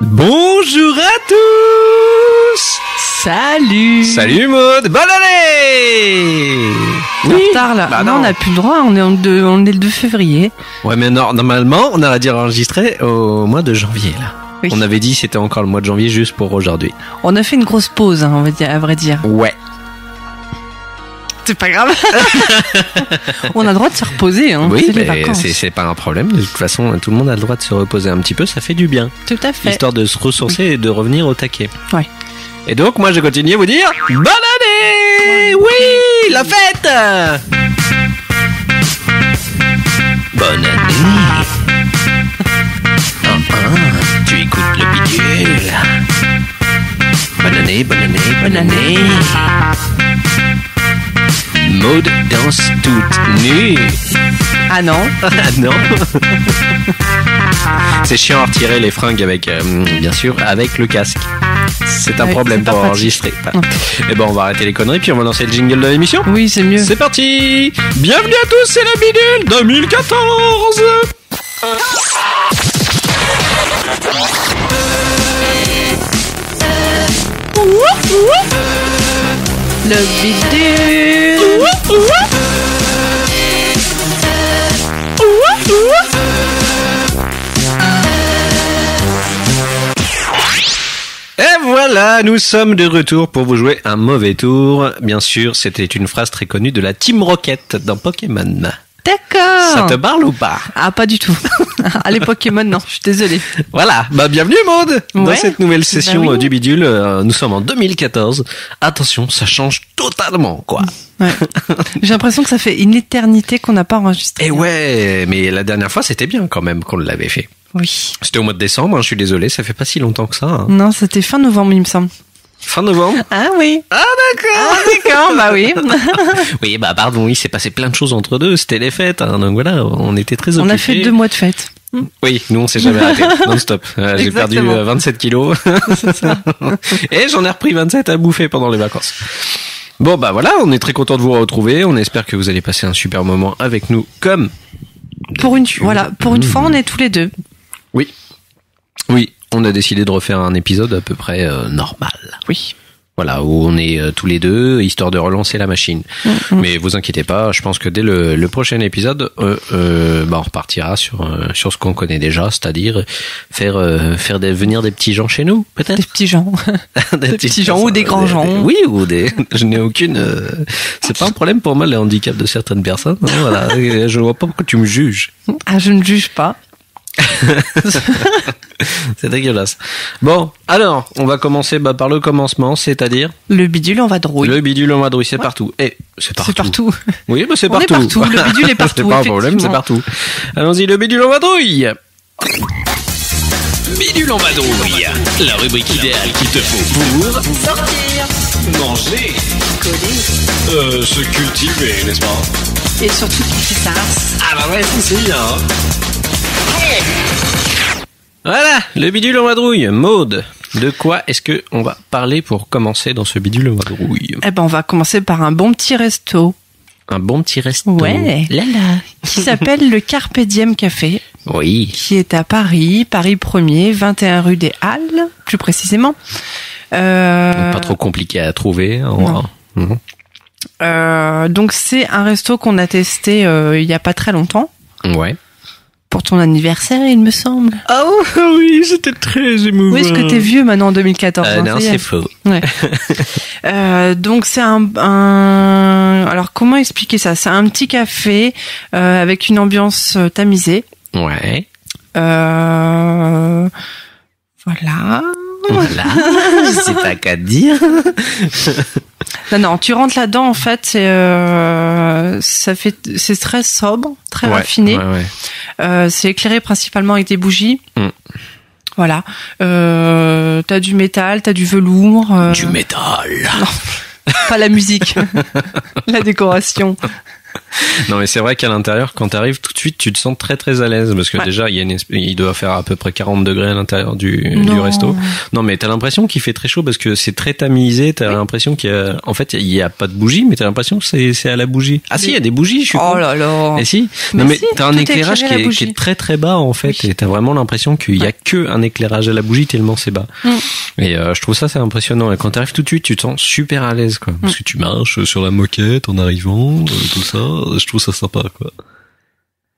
Bonjour à tous. Salut Maud, bonne année. Oui. En retard là. Bah non, on n'a plus le droit, on est le 2 février. Ouais, mais non, normalement, on aurait dû enregistrer au mois de janvier là. Oui. On avait dit c'était encore le mois de janvier juste pour aujourd'hui. On a fait une grosse pause, hein, on va dire, à vrai dire. Ouais. C'est pas grave. On a le droit de se reposer, hein. Oui, c'est les vacances. c'est pas un problème. De toute façon, tout le monde a le droit de se reposer un petit peu, ça fait du bien. Tout à fait. Histoire de se ressourcer et de revenir au taquet. Ouais. Et donc, moi, je continue à vous dire bonne année. Oui, la fête. Bonne année. Tu écoutes le bidule. Bonne année, bonne année, bonne année. Maud danse toute nue. Ah non. Ah non. C'est chiant à retirer les fringues avec, bien sûr, avec le casque. C'est un problème pour enregistrer. Et bon, on va arrêter les conneries puis on va lancer le jingle de l'émission. Oui, c'est mieux. C'est parti. Bienvenue à tous, c'est le bidule 2014. Le bidule. Et voilà, nous sommes de retour pour vous jouer un mauvais tour. Bien sûr, c'était une phrase très connue de la Team Rocket dans Pokémon. D'accord. Ça te parle ou pas? Ah, pas du tout. Les Pokémon, non, je suis désolée. Voilà, bah bienvenue Maud dans cette nouvelle session oui. du bidule. Nous sommes en 2014. Attention, ça change totalement, quoi. Ouais. J'ai l'impression que ça fait une éternité qu'on n'a pas enregistré. Et ouais, mais la dernière fois, c'était bien quand même qu'on l'avait fait. Oui. C'était au mois de décembre, hein, je suis désolé, ça fait pas si longtemps que ça. Hein. Non, c'était fin novembre, il me semble. Fin novembre. Ah oui. Ah d'accord. Ah d'accord, bah oui. Oui, bah pardon, il s'est passé plein de choses entre deux, c'était les fêtes, hein, donc voilà, on était très occupés. On a fait 2 mois de fête. Oui, nous on s'est jamais arrêté, non-stop. J'ai perdu 27 kilos. C'est ça. Et j'en ai repris 27 à bouffer pendant les vacances. Bon bah voilà, on est très content de vous retrouver, on espère que vous allez passer un super moment avec nous comme... Pour une fois, on est tous les deux. Oui. Oui, on a décidé de refaire un épisode à peu près normal. Oui. Voilà, où on est tous les deux, histoire de relancer la machine. Mais vous inquiétez pas, je pense que dès le prochain épisode, on repartira sur ce qu'on connaît déjà, c'est-à-dire faire venir des petits gens chez nous, peut-être. Des petits gens. des petits gens ou des grands gens. Oui, ou des. Je n'ai aucune. C'est pas un problème pour moi les handicaps de certaines personnes. Hein, voilà, je vois pas pourquoi tu me juges. Ah, je ne juge pas. C'est dégueulasse. Bon, alors, on va commencer par le commencement, c'est-à-dire le bidule en vadrouille. Le bidule en vadrouille, c'est partout. Et c'est partout. C'est partout. Oui, bah c'est on partout. Est partout. Le bidule est partout. C'est pas un problème, c'est partout. Allons-y, le bidule en vadrouille. Bidule en vadrouille, la rubrique idéale qu'il te faut pour sortir, manger, coller, se cultiver, n'est-ce pas? Et surtout kiffer sa race. Ah bah ouais, c'est bien. Voilà, le bidule en vadrouille. Maud, de quoi est-ce que on va parler pour commencer dans ce bidule en vadrouille? Eh ben, on va commencer par un bon petit resto. Un bon petit resto. Ouais. Lala. Qui s'appelle le Carpe Diem Café. Oui. Qui est à Paris 1er, 21 rue des Halles, plus précisément. Pas trop compliqué à trouver. Donc c'est un resto qu'on a testé il y a pas très longtemps. Ouais. Pour ton anniversaire, il me semble. Oh oui, c'était très émouvant. Oui, est-ce que t'es vieux maintenant en 2014 non, c'est faux. Ouais. Donc c'est un... Alors comment expliquer ça? C'est un petit café avec une ambiance tamisée. Ouais. Voilà. Voilà. Je sais pas qu'à dire. Non, tu rentres là-dedans, en fait, c'est très sobre, très raffiné. Ouais. C'est éclairé principalement avec des bougies. Voilà. T'as du métal, t'as du velours. Du métal. Non, pas la musique. La décoration. Non, mais c'est vrai qu'à l'intérieur, quand t'arrives tout de suite, tu te sens très très à l'aise parce que déjà, il doit faire à peu près 40 degrés à l'intérieur du resto. Non, mais t'as l'impression qu'il fait très chaud parce que c'est très tamisé. T'as l'impression en fait, il y a pas de bougie, mais t'as l'impression que c'est à la bougie. Ah si, il y a des bougies. Je suis oh là là. Et si. Non, mais t'as un éclairage qui est très très bas en fait, et t'as vraiment l'impression qu'il y a que un éclairage à la bougie tellement c'est bas. Et je trouve ça c'est impressionnant. Et quand t'arrives tout de suite, tu te sens super à l'aise quoi, parce que tu marches sur la moquette en arrivant, tout ça. Je trouve ça sympa quoi.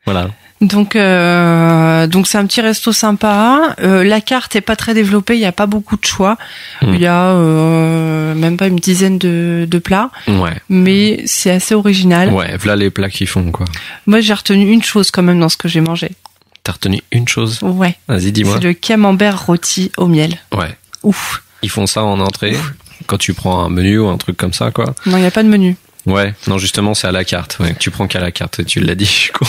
Voilà. Donc c'est un petit resto sympa. La carte est pas très développée, il y a pas beaucoup de choix. Il y a même pas une dizaine de plats. Ouais. Mais c'est assez original. Ouais, voilà les plats qu'ils font quoi. Moi j'ai retenu une chose quand même dans ce que j'ai mangé. T'as retenu une chose? Ouais. Vas-y, dis-moi. C'est le camembert rôti au miel. Ouais. Ouf. Ils font ça en entrée. Ouf. Quand tu prends un menu ou un truc comme ça quoi. Non, il y a pas de menu. Ouais, non justement c'est à la carte. Ouais, tu prends qu'à la carte. Tu l'as dit. Je suis con.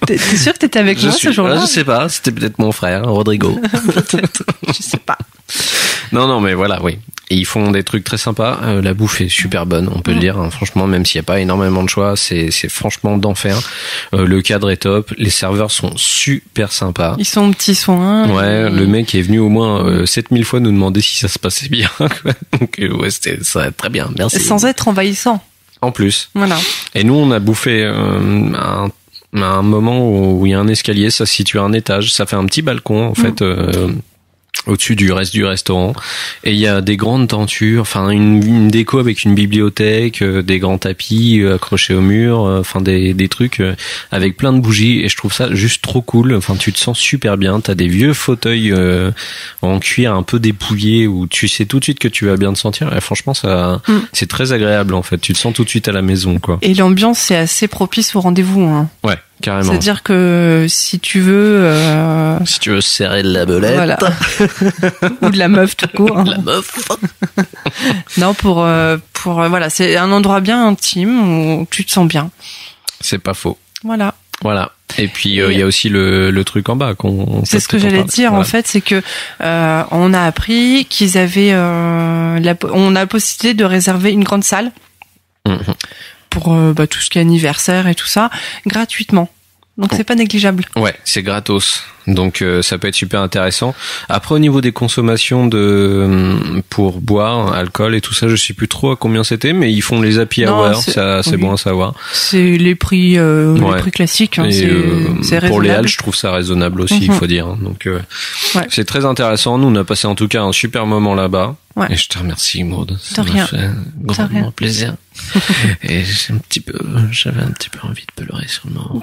T'es sûr que t'étais avec moi ce jour-là? Je sais pas. C'était peut-être mon frère, Rodrigo. Peut-être. Je sais pas. Non, mais voilà, oui. Et ils font des trucs très sympas. La bouffe est super bonne, on peut le dire. Hein. Franchement, même s'il n'y a pas énormément de choix, c'est franchement d'enfer. Le cadre est top. Les serveurs sont super sympas. Ils sont petits soins. Ouais, le mec est venu au moins 7000 fois nous demander si ça se passait bien. Donc ouais, ça va être très bien. Merci. Sans être envahissant. En plus. Voilà. Et nous, on a bouffé à un moment où il y a un escalier, ça se situe à un étage. Ça fait un petit balcon, en fait. Au-dessus du reste du restaurant, et il y a des grandes tentures, enfin une déco avec une bibliothèque, des grands tapis accrochés au mur, enfin des trucs avec plein de bougies, et je trouve ça juste trop cool. Enfin tu te sens super bien, t'as des vieux fauteuils en cuir un peu dépouillés où tu sais tout de suite que tu vas bien te sentir, et franchement ça c'est très agréable en fait, tu te sens tout de suite à la maison quoi. Et l'ambiance c'est assez propice au rendez-vous hein. Ouais. Carrément. C'est-à-dire que si tu veux serrer de la belette, voilà. Ou de la meuf tout court. Hein. La meuf. Non, pour voilà, c'est un endroit bien intime où tu te sens bien. C'est pas faux. Voilà. Et puis il y a aussi le truc en bas c'est ce que j'allais dire en fait, c'est que on a appris qu'ils avaient on a la possibilité de réserver une grande salle. Pour tout ce qui est anniversaire et tout ça, gratuitement. Donc c'est pas négligeable. Ouais, c'est gratos. Donc ça peut être super intéressant. Après au niveau des consommations pour boire, alcool et tout ça, je sais plus trop à combien c'était, mais ils font les happy hour, ça c'est bon à savoir. C'est les prix classiques, hein, c'est raisonnable. Pour les halles, je trouve ça raisonnable aussi, il faut dire. Donc c'est très intéressant. Nous on a passé en tout cas un super moment là-bas. Ouais. Et je te remercie Maud. Ça m'a fait grandement plaisir. Et j'avais un petit peu envie de pleurer sur le moment.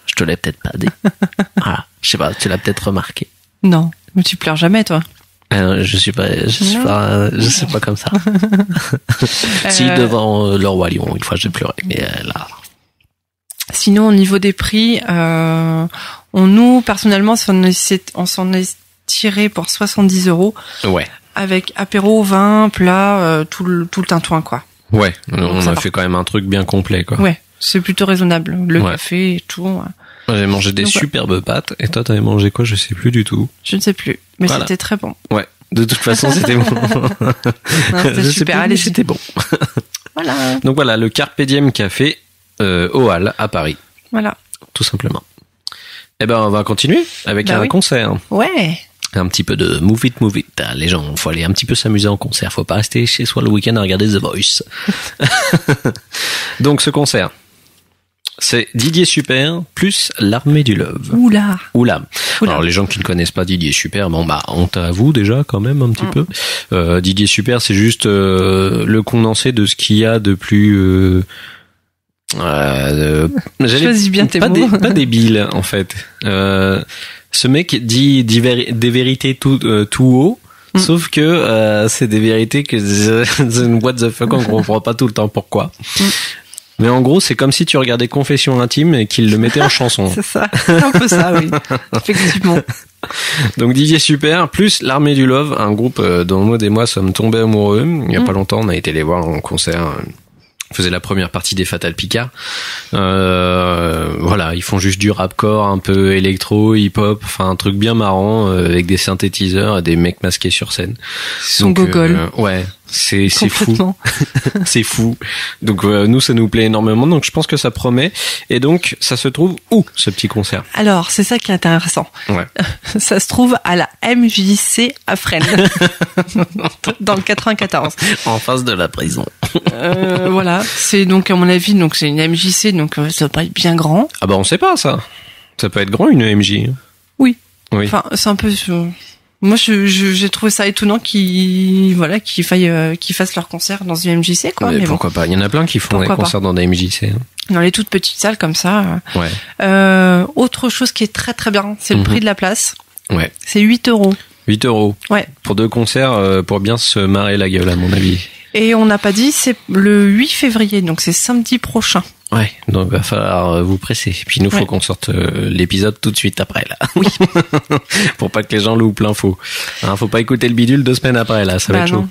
Je te l'ai peut-être pas dit. Voilà. Je sais pas, tu l'as peut-être remarqué. Non, mais tu pleures jamais, toi. Je suis pas comme ça. Si devant le roi lion, une fois j'ai pleuré, mais là. Sinon, au niveau des prix, nous personnellement, on s'en est tiré pour 70 €. Ouais. Avec apéro, vin, plat, tout le tintouin, quoi. Ouais, on a fait quand même un truc bien complet, quoi. Ouais, c'est plutôt raisonnable. Le café et tout. J'ai mangé des superbes pâtes, et toi t'avais mangé quoi? Je sais plus du tout. Je ne sais plus, mais c'était très bon. Ouais, de toute façon c'était bon. Non, c'était super, allez, c'était bon. Voilà. Donc voilà, le Carpe Diem Café aux Halles à Paris. Voilà. Tout simplement. Eh ben on va continuer avec un concert. Ouais. Un petit peu de move it. Les gens, faut aller un petit peu s'amuser en concert. Faut pas rester chez soi le week-end à regarder The Voice. Donc, ce concert, c'est Didier Super plus l'Armée du Love. Oula. Alors, les gens qui ne connaissent pas Didier Super, honte à vous déjà, quand même, un petit peu. Didier Super, c'est juste le condensé de ce qu'il y a de plus... Choisis bien tes mots. Pas débile, en fait. Ce mec dit des vérités tout haut, sauf que c'est des vérités que c'est une what the fuck, on comprend pas tout le temps pourquoi. Mais en gros, c'est comme si tu regardais Confession intime et qu'il le mettait en chanson. C'est ça, c'est un peu ça, oui. Effectivement. Donc Didier Super, plus l'Armée du Love, un groupe dont Maud et moi sommes tombés amoureux. Il y a pas longtemps, on a été les voir en concert. Faisait la première partie des Fatal Picard. Voilà, ils font juste du rapcore, un peu électro, hip-hop, enfin un truc bien marrant avec des synthétiseurs et des mecs masqués sur scène. Son gogol. Ouais, C'est fou. C'est fou. Donc nous, ça nous plaît énormément. Donc je pense que ça promet. Et donc, ça se trouve où, ce petit concert? Alors, c'est ça qui est intéressant. Ouais. Ça se trouve à la MJC à Fresnes, dans le 94. En face de la prison. Voilà. C'est donc, à mon avis, donc c'est une MJC, donc ça va pas être bien grand. Ah bah on sait pas ça. Ça peut être grand, une MJ. Oui. Oui. Enfin, c'est un peu... Moi, j'ai trouvé ça étonnant qu'ils fassent leur concert dans une MJC, quoi. Mais pourquoi pas? Il y en a plein qui font des concerts dans des MJC. Hein. Dans les toutes petites salles comme ça. Ouais. Autre chose qui est très très bien, c'est le prix de la place. Ouais. C'est 8€. 8€. Ouais. Pour 2 concerts, pour bien se marrer la gueule, à mon avis. Et on n'a pas dit, c'est le 8 février, donc c'est samedi prochain. Ouais, donc va falloir vous presser. Puis il nous faut qu'on sorte l'épisode tout de suite après, là. Oui. Pour pas que les gens loupent l'info. Hein, faut pas écouter le bidule 2 semaines après, là, ça va être chaud.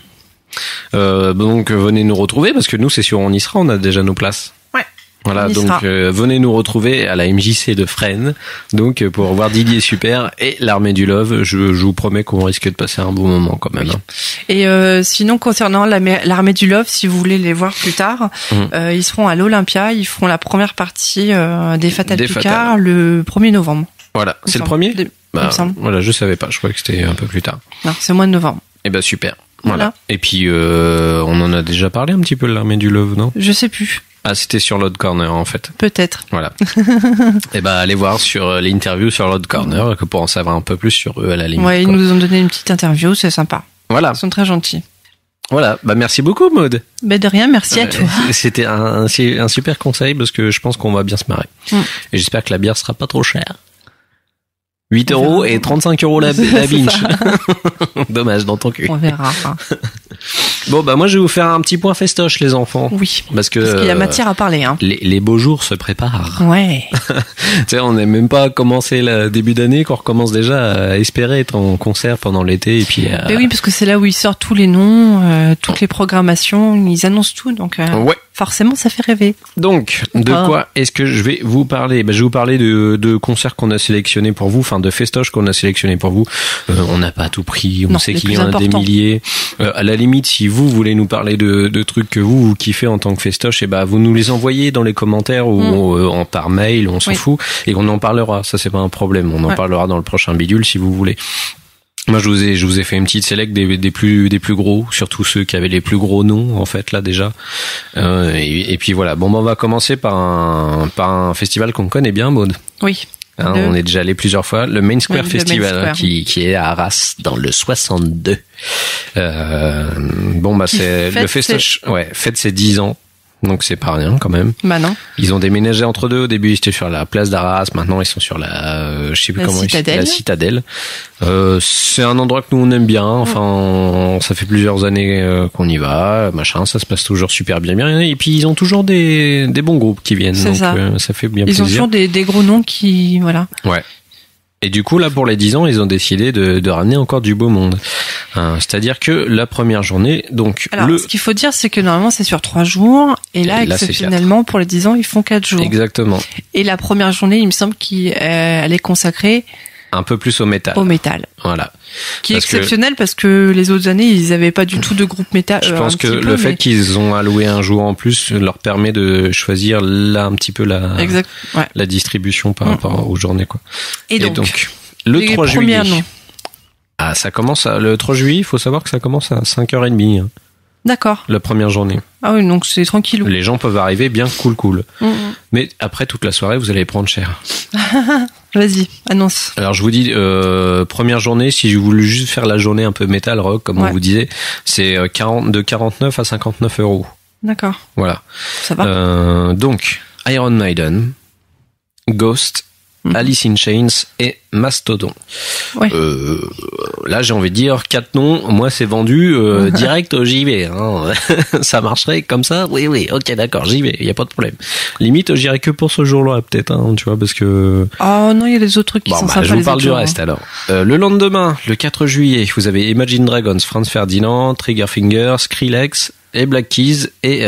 Donc venez nous retrouver, parce que nous, c'est sûr, on y sera, on a déjà nos places. Ouais. Voilà, donc venez nous retrouver à la MJC de Fresnes, donc pour voir Didier Super et l'Armée du Love. Je vous promets qu'on risque de passer un bon moment quand même. Hein. Et sinon, concernant l'Armée du Love, si vous voulez les voir plus tard, ils seront à l'Olympia, ils feront la première partie des Fatal Picard le 1er novembre. Voilà, c'est le premier voilà, je savais pas, je croyais que c'était un peu plus tard. Non, c'est au mois de novembre. Eh ben super. Voilà. Et puis on en a déjà parlé un petit peu de l'Armée du Love, non? Je sais plus. Ah, c'était sur Loud Corner en fait. Peut-être. Voilà. Et ben allez voir sur l'interview sur Loud Corner pour en savoir un peu plus sur eux à la limite. Ouais, ils nous ont donné une petite interview, c'est sympa. Voilà. Ils sont très gentils. Voilà, bah merci beaucoup Maud. Bah de rien, merci à toi. C'était un super conseil parce que je pense qu'on va bien se marrer. Et j'espère que la bière sera pas trop chère. 8€ et 35€ la binge. Dommage, dans ton cul. On verra. Bon, bah moi je vais vous faire un petit point festoche, les enfants. Oui. Parce qu'il y a matière à parler. Hein. Les beaux jours se préparent. Ouais. Tu sais, on n'est même pas commencé le début d'année qu'on recommence déjà à espérer être en concert pendant l'été et puis. Mais oui, parce que c'est là où ils sortent tous les noms, toutes les programmations, ils annoncent tout, donc. Ouais. Forcément, ça fait rêver. Donc, de quoi est-ce que je vais vous parler? Je vais vous parler de concerts qu'on a sélectionnés pour vous, enfin de festoches qu'on a sélectionnés pour vous. On n'a pas tout pris, on sait qu'il y en a des milliers. À la limite, si vous voulez nous parler de trucs que vous kiffez en tant que festoche, vous nous les envoyez dans les commentaires ou par mail, on s'en fout, et on en parlera. Ça, c'est pas un problème. On en parlera dans le prochain bidule si vous voulez. Moi, je vous ai fait une petite select des plus gros, surtout ceux qui avaient les plus gros noms, en fait, là, déjà. Et puis voilà. Bon, on va commencer par un festival qu'on connaît bien, Maud. Oui. On est déjà allé plusieurs fois. Le Main Square Festival, qui est à Arras, dans le 62. C'est le festoche, fête ses 10 ans. Donc c'est pas rien quand même. Bah non. Ils ont déménagé entre deux. Au début ils étaient sur la place d'Arras. Maintenant ils sont sur la, je sais plus comment la Citadelle. C'est un endroit que nous on aime bien. Enfin, ça fait plusieurs années qu'on y va. Machin, ça se passe toujours super bien. Et puis ils ont toujours des bons groupes qui viennent. Donc ça fait bien plaisir. Ils ont toujours des gros noms qui voilà. Ouais. Et du coup, là, pour les 10 ans, ils ont décidé de ramener encore du beau monde. C'est-à-dire que la première journée, donc... Alors, ce qu'il faut dire, c'est que normalement, c'est sur 3 jours. Et là exceptionnellement, pour les 10 ans, ils font 4 jours. Exactement. Et la première journée, il me semble qu'elle est consacrée... Un peu plus au métal. Au métal. Voilà. Qui est exceptionnel parce que les autres années, ils avaient pas du tout de groupe métal. Je pense que le fait qu'ils ont alloué un jour en plus leur permet de choisir là un petit peu la distribution par rapport aux journées, quoi. Et donc le 3 juillet. Ah, ça commence le 3 juillet, il faut savoir que ça commence à 5h30. D'accord. La première journée. Ah oui, donc c'est tranquille. Les gens peuvent arriver bien cool. Mais après toute la soirée, vous allez prendre cher. Vas-y, annonce. Alors je vous dis, première journée, si je voulais juste faire la journée un peu metal rock, comme on vous disait, c'est de 49 à 59€. D'accord. Voilà. Ça va. Donc, Iron Maiden, Ghost, Alice in Chains et Mastodon. Ouais. Là, j'ai envie de dire 4 noms. Moi, c'est vendu direct. J'y vais. Hein. Ça marcherait comme ça. Oui. Ok, d'accord. J'y vais. Il y a pas de problème. Limite, j'irai que pour ce jour-là, peut-être. Hein, tu vois, parce que. Oh non, il y a des autres trucs qui sont sympas. Je vous parle du reste alors. Le lendemain, le 4 juillet, vous avez Imagine Dragons, Franz Ferdinand, Triggerfinger, Skrillex et Black Keys et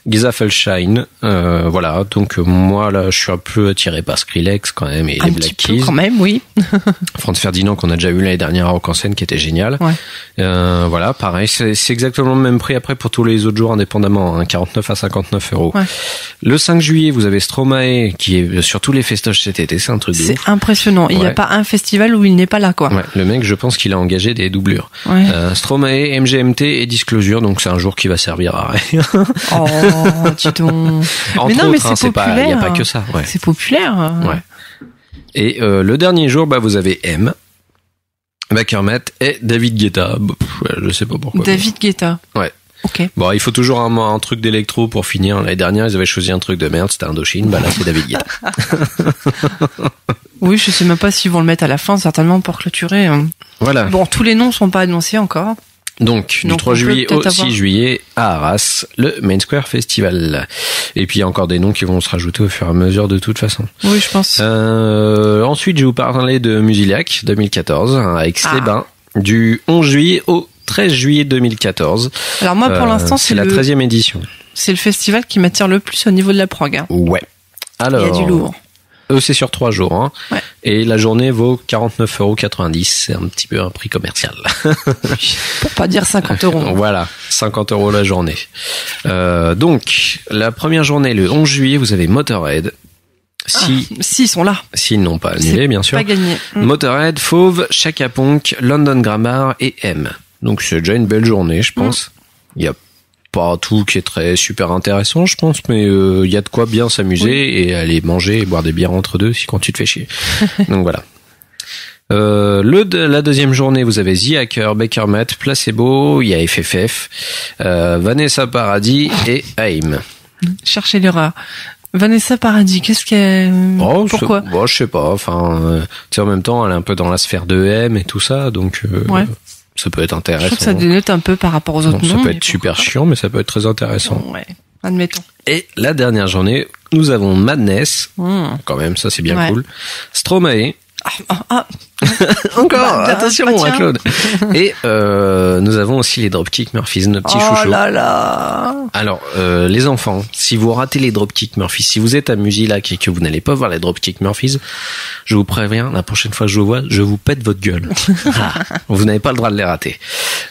Gesaffelstein, voilà. Donc moi là, je suis un peu attiré par Skrillex quand même et les Black Keys. Quand même, oui. Franz Ferdinand qu'on a déjà vu l'année dernière à Rock en scène, qui était génial. Ouais. Voilà, pareil, c'est exactement le même prix après pour tous les autres jours indépendamment, hein, 49 à 59 €. Ouais. Le 5 juillet, vous avez Stromae qui est sur tous les festoches cet été, c'est un truc de ouf. C'est impressionnant. Il n'y a pas un festival où il n'est pas là, quoi. Ouais, le mec, je pense qu'il a engagé des doublures. Ouais. Stromae, MGMT et Disclosure, donc c'est un jour qui va servir à rien. Oh, dis donc. Entre mais autres, c'est populaire. Il n'y a pas que ça. Ouais. C'est populaire. Ouais. Et le dernier jour, bah vous avez M, Bakermat et David Guetta. Je sais pas pourquoi. David Guetta. Ouais. Ok. Bon, il faut toujours un truc d'électro pour finir. L'année dernière, ils avaient choisi un truc de merde, c'était Indochine. Bah là, c'est David Guetta. Oui, je sais même pas s'ils vont le mettre à la fin, certainement pour clôturer. Voilà. Bon, tous les noms sont pas annoncés encore. Donc, du 3 juillet au 6 juillet à Arras, le Main Square Festival. Et puis, il y a encore des noms qui vont se rajouter au fur et à mesure de toute façon. Oui, je pense. Ensuite, je vais vous parler de Musilac 2014, à Aix-les-Bains, du 11 juillet au 13 juillet 2014. Alors moi, pour l'instant, c'est la 13e édition. C'est le festival qui m'attire le plus au niveau de la prog. Hein. Ouais. Alors, il y a du lourd. C'est sur 3 jours. Hein. Ouais. Et la journée vaut 49,90 €. C'est un petit peu un prix commercial. Pour pas dire 50 €. Voilà, 50 € la journée. Donc, la première journée, le 11 juillet, vous avez Motorhead. Si ils sont là. S'ils n'ont pas annulé, bien sûr. Pas gagné. Motorhead, Fauve, Chaka Ponk, London Grammar et M. Donc c'est déjà une belle journée, je pense. Il y a pas tout qui est très super intéressant, je pense, mais il y a de quoi bien s'amuser et aller manger et boire des bières entre deux si quand tu te fais chier. Donc voilà. La deuxième journée, vous avez The Hacker, Bakermat, Placebo, il y a FFF, Vanessa Paradis et AIM. Cherchez l'erreur. Vanessa Paradis, qu'est-ce qu'elle... Pourquoi je sais pas, enfin, tu sais, en même temps, elle est un peu dans la sphère de M et tout ça, donc ça peut être intéressant. Je trouve que ça dénote un peu par rapport aux autres noms. Ça peut être super chiant, mais ça peut être très intéressant. Ouais, admettons. Et la dernière journée, nous avons Madness, quand même, ça c'est bien cool, Stromae, encore, attention à Claude. Et nous avons aussi les Dropkick Murphys, nos petits chouchous. Oh là là. Alors, les enfants, si vous ratez les Dropkick Murphys, si vous êtes à Musilac et que vous n'allez pas voir les Dropkick Murphys, je vous préviens, la prochaine fois que je vous vois, je vous pète votre gueule. Vous n'avez pas le droit de les rater.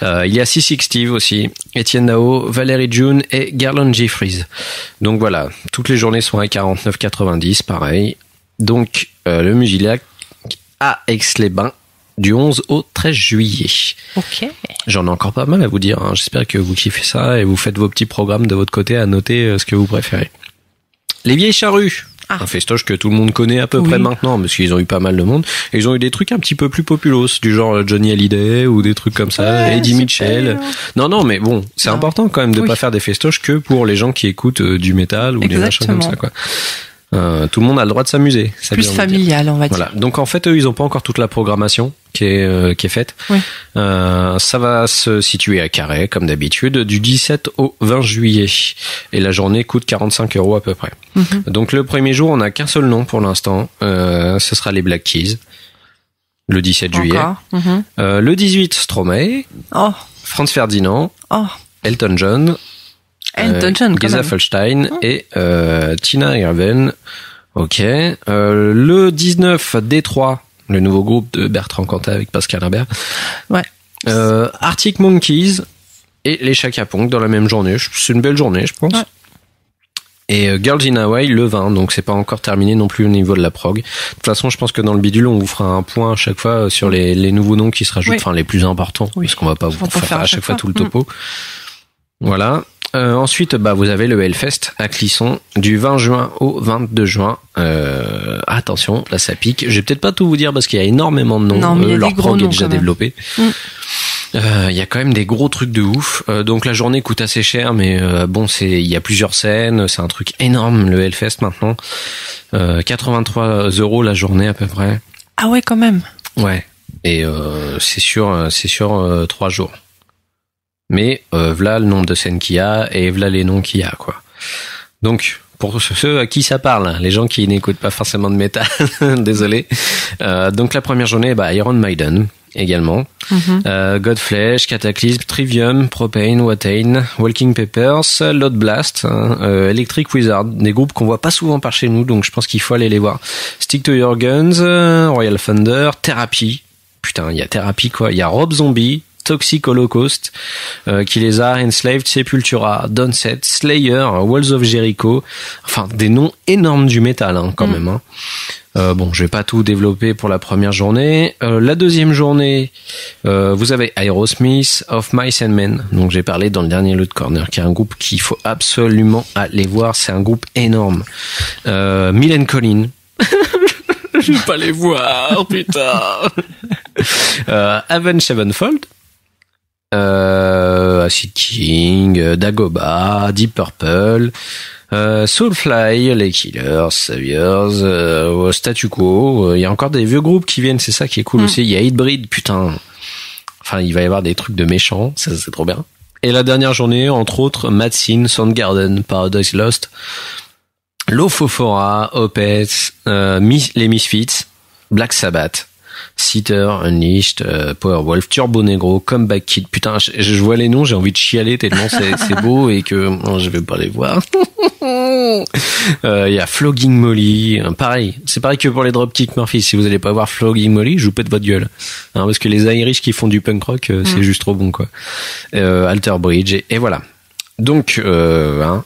Il y a C6 Steve aussi, Etienne Dao, Valérie June et Garland Jeffries. Donc voilà, toutes les journées sont à 49,90, pareil. Donc, le Musilac à Aix-les-Bains du 11 au 13 juillet. Ok. J'en ai encore pas mal à vous dire. Hein. J'espère que vous kiffez ça et vous faites vos petits programmes de votre côté à noter ce que vous préférez. Les Vieilles Charrues. Un festoche que tout le monde connaît à peu près maintenant, parce qu'ils ont eu pas mal de monde. Et ils ont eu des trucs un petit peu plus populos, du genre Johnny Hallyday ou des trucs comme ça, Eddie Mitchell. Non, mais bon, c'est important quand même de pas faire des festoches que pour les gens qui écoutent du métal ou des machins comme ça, quoi. Tout le monde a le droit de s'amuser. Plus familial, on va dire. Voilà. Donc en fait, eux, ils ont pas encore toute la programmation qui est faite. Oui. Ça va se situer à Carhaix, comme d'habitude, du 17 au 20 juillet. Et la journée coûte 45 € à peu près. Mm-hmm. Donc le premier jour, on n'a qu'un seul nom pour l'instant. Ce sera les Black Keys. Le 17 juillet. Mm-hmm. Le 18, Stromae. Franz Ferdinand. Elton John. Gesaffelstein et Tina Graven. Ok. Le 19, Détroit, le nouveau groupe de Bertrand Cantat avec Pascal Imbert. Ouais. Arctic Monkeys et les Chaka Ponk dans la même journée. C'est une belle journée, je pense. Ouais. Et Girls in Hawaii le 20, donc c'est pas encore terminé non plus au niveau de la prog. De toute façon, je pense que dans le bidule, on vous fera un point à chaque fois sur les nouveaux noms qui se rajoutent, enfin les plus importants, parce qu'on va pas vous faire à chaque fois tout le topo. Voilà. Ensuite, vous avez le Hellfest à Clisson du 20 juin au 22 juin. Attention, là ça pique. Je vais peut-être pas tout vous dire parce qu'il y a énormément de noms. Non, mais leur prog est déjà développé. Il y a quand même des gros trucs de ouf. Donc la journée coûte assez cher, mais il y a plusieurs scènes. C'est un truc énorme, le Hellfest maintenant. 83 € la journée à peu près. Ah ouais, quand même. Ouais. Et c'est sur 3 jours. Mais voilà le nombre de scènes qu'il y a et voilà les noms qu'il y a, quoi. Donc pour ceux à qui ça parle, les gens qui n'écoutent pas forcément de métal, désolé. Donc la première journée, Iron Maiden, également. Godflesh, Cataclysm, Trivium, Propane, Watain, Walking Papers, Load Blast, Electric Wizard, des groupes qu'on voit pas souvent par chez nous, donc je pense qu'il faut aller les voir. Stick to Your Guns, Royal Thunder, Therapy. Putain, il y a Therapy quoi. Il y a Rob Zombie, Toxic Holocaust, Kilesar, Enslaved, Sepultura, Downset, Slayer, Walls of Jericho. Enfin, des noms énormes du métal quand même. Hein. Bon, je vais pas tout développer pour la première journée. La deuxième journée, vous avez Aerosmith, Of Mice and Men. Donc j'ai parlé dans le dernier Loot Corner, qui est un groupe qu'il faut absolument aller voir. C'est un groupe énorme. Millen Collin. Je vais pas les voir, putain. Avenged Sevenfold. Acid King, Dagoba, Deep Purple, Soulfly, les Killers, Saviors, Statu Quo. Il y a encore des vieux groupes qui viennent, c'est ça qui est cool aussi. Il y a Hatebreed, putain. Enfin, il va y avoir des trucs de méchants, ça c'est trop bien. Et la dernière journée, entre autres, Madsyn, Soundgarden, Paradise Lost, Lofofora, Opeth, les Misfits, Black Sabbath, Seether, Unleashed, Powerwolf, Turbo Negro, Comeback Kid. Putain, je vois les noms, j'ai envie de chialer tellement c'est beau et que je vais pas les voir. Il y a Flogging Molly, pareil. C'est pareil que pour les Dropkick Murphys. Si vous allez pas voir Flogging Molly, je vous pète votre gueule. Hein, parce que les Irish qui font du punk rock, c'est juste trop bon, quoi. Alter Bridge, et voilà. Donc,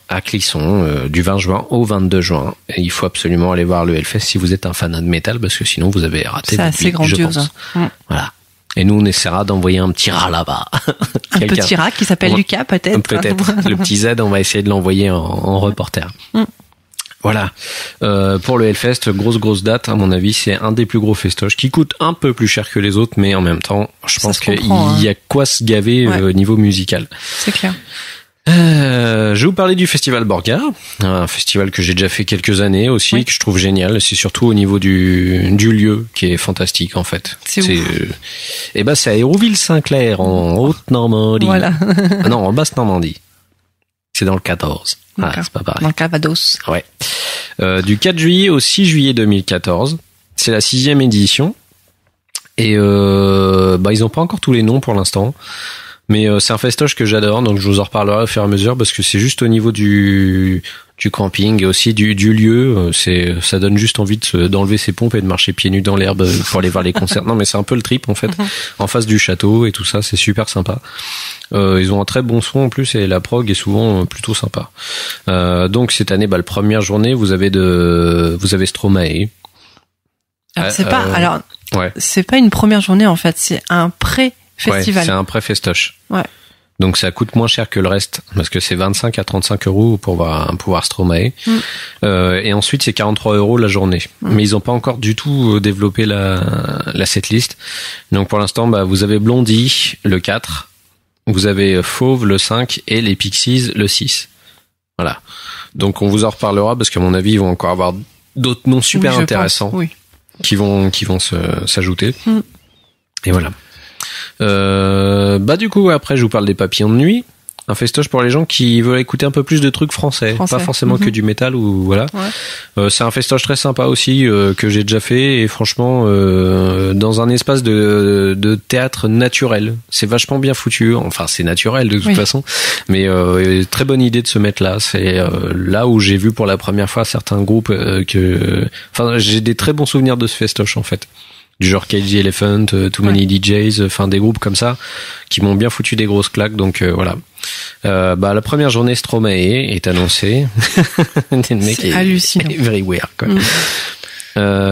à Clisson, du 20 juin au 22 juin. Et il faut absolument aller voir le Hellfest si vous êtes un fan de métal, parce que sinon vous avez raté votre vie, je pense. Voilà. Et nous, on essaiera d'envoyer un petit rat là-bas. Un petit rat qui s'appelle Lucas, peut-être. Peut-être. Le petit Z, on va essayer de l'envoyer en reporter. Voilà. Pour le Hellfest, grosse date, à mon avis, c'est un des plus gros festoches qui coûte un peu plus cher que les autres, mais en même temps, je pense qu'il y a quoi se gaver au niveau musical. C'est clair. Je vais vous parler du festival Borgard, un festival que j'ai déjà fait quelques années aussi, que je trouve génial. C'est surtout au niveau du lieu qui est fantastique en fait. C'est à Hérouville-Saint-Clair en Haute-Normandie. Voilà. Non, en Basse-Normandie. C'est dans le 14. Ah, c'est pas pareil. Dans le Calvados. Ouais. Du 4 juillet au 6 juillet 2014. C'est la 6e édition. Et ils ont pas encore tous les noms pour l'instant. Mais c'est un festoche que j'adore, donc je vous en reparlerai au fur et à mesure parce que c'est juste au niveau du camping et aussi du lieu, ça donne juste envie d'enlever ses pompes et de marcher pieds nus dans l'herbe pour aller voir les concerts. Non mais c'est un peu le trip en fait, en face du château et tout ça, c'est super sympa. Ils ont un très bon son en plus et la prog est souvent plutôt sympa. Donc cette année, la première journée, vous avez Stromae. Alors c'est pas une première journée en fait, c'est un pré-festival. Ouais, c'est un pré-festoche. Ouais. Donc ça coûte moins cher que le reste parce que c'est 25 à 35 euros pour voir Stromae. Et ensuite c'est 43 euros la journée. Mais ils ont pas encore du tout développé la setlist. Donc pour l'instant, vous avez Blondie le 4, vous avez Fauve le 5 et les Pixies le 6. Voilà. Donc on vous en reparlera parce qu'à mon avis ils vont encore avoir d'autres noms super intéressants qui vont s'ajouter. Et voilà. Du coup après je vous parle des Papillons de nuit, un festoche pour les gens qui veulent écouter un peu plus de trucs français. Pas forcément que du métal ou voilà. C'est un festoche très sympa aussi que j'ai déjà fait et franchement dans un espace de théâtre naturel. C'est vachement bien foutu. Enfin c'est naturel de toute façon, mais très bonne idée de se mettre là. C'est là où j'ai vu pour la première fois certains groupes j'ai des très bons souvenirs de ce festoche en fait. Du genre Cage the Elephant, Too Many DJs, des groupes comme ça qui m'ont bien foutu des grosses claques. Donc voilà. La première journée Stromae est annoncée. C'est hallucinant. Very weird quoi.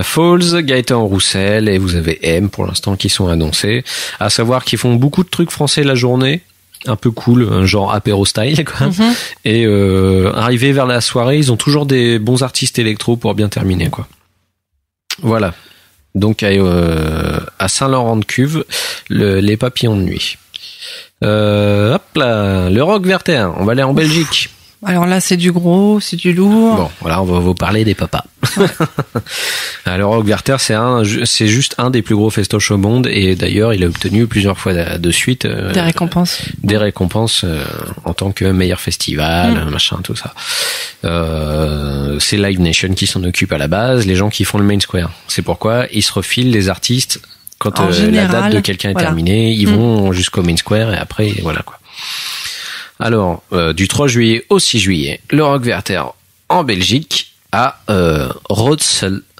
Falls, Gaëtan Roussel et vous avez M pour l'instant qui sont annoncés. À savoir qu'ils font beaucoup de trucs français la journée. Un peu cool, genre apéro style quoi. Et arrivé vers la soirée, ils ont toujours des bons artistes électro pour bien terminer quoi. Voilà. Donc à Saint-Laurent-de-Cuve, les Papillons de nuit. Le Rock Werther, on va aller en Belgique. Alors là, c'est du gros, c'est du lourd. Bon, voilà, on va vous parler des papas. Le Rock Werther, c'est juste un des plus gros festoches au monde et d'ailleurs, il a obtenu plusieurs fois de suite des récompenses. Des récompenses en tant que meilleur festival, machin, tout ça. C'est Live Nation qui s'en occupe à la base, les gens qui font le Main Square. C'est pourquoi ils se refilent les artistes quand la date de quelqu'un est terminée, ils vont jusqu'au Main Square et après, voilà quoi. Alors, du 3 juillet au 6 juillet, le Rock Werther en Belgique à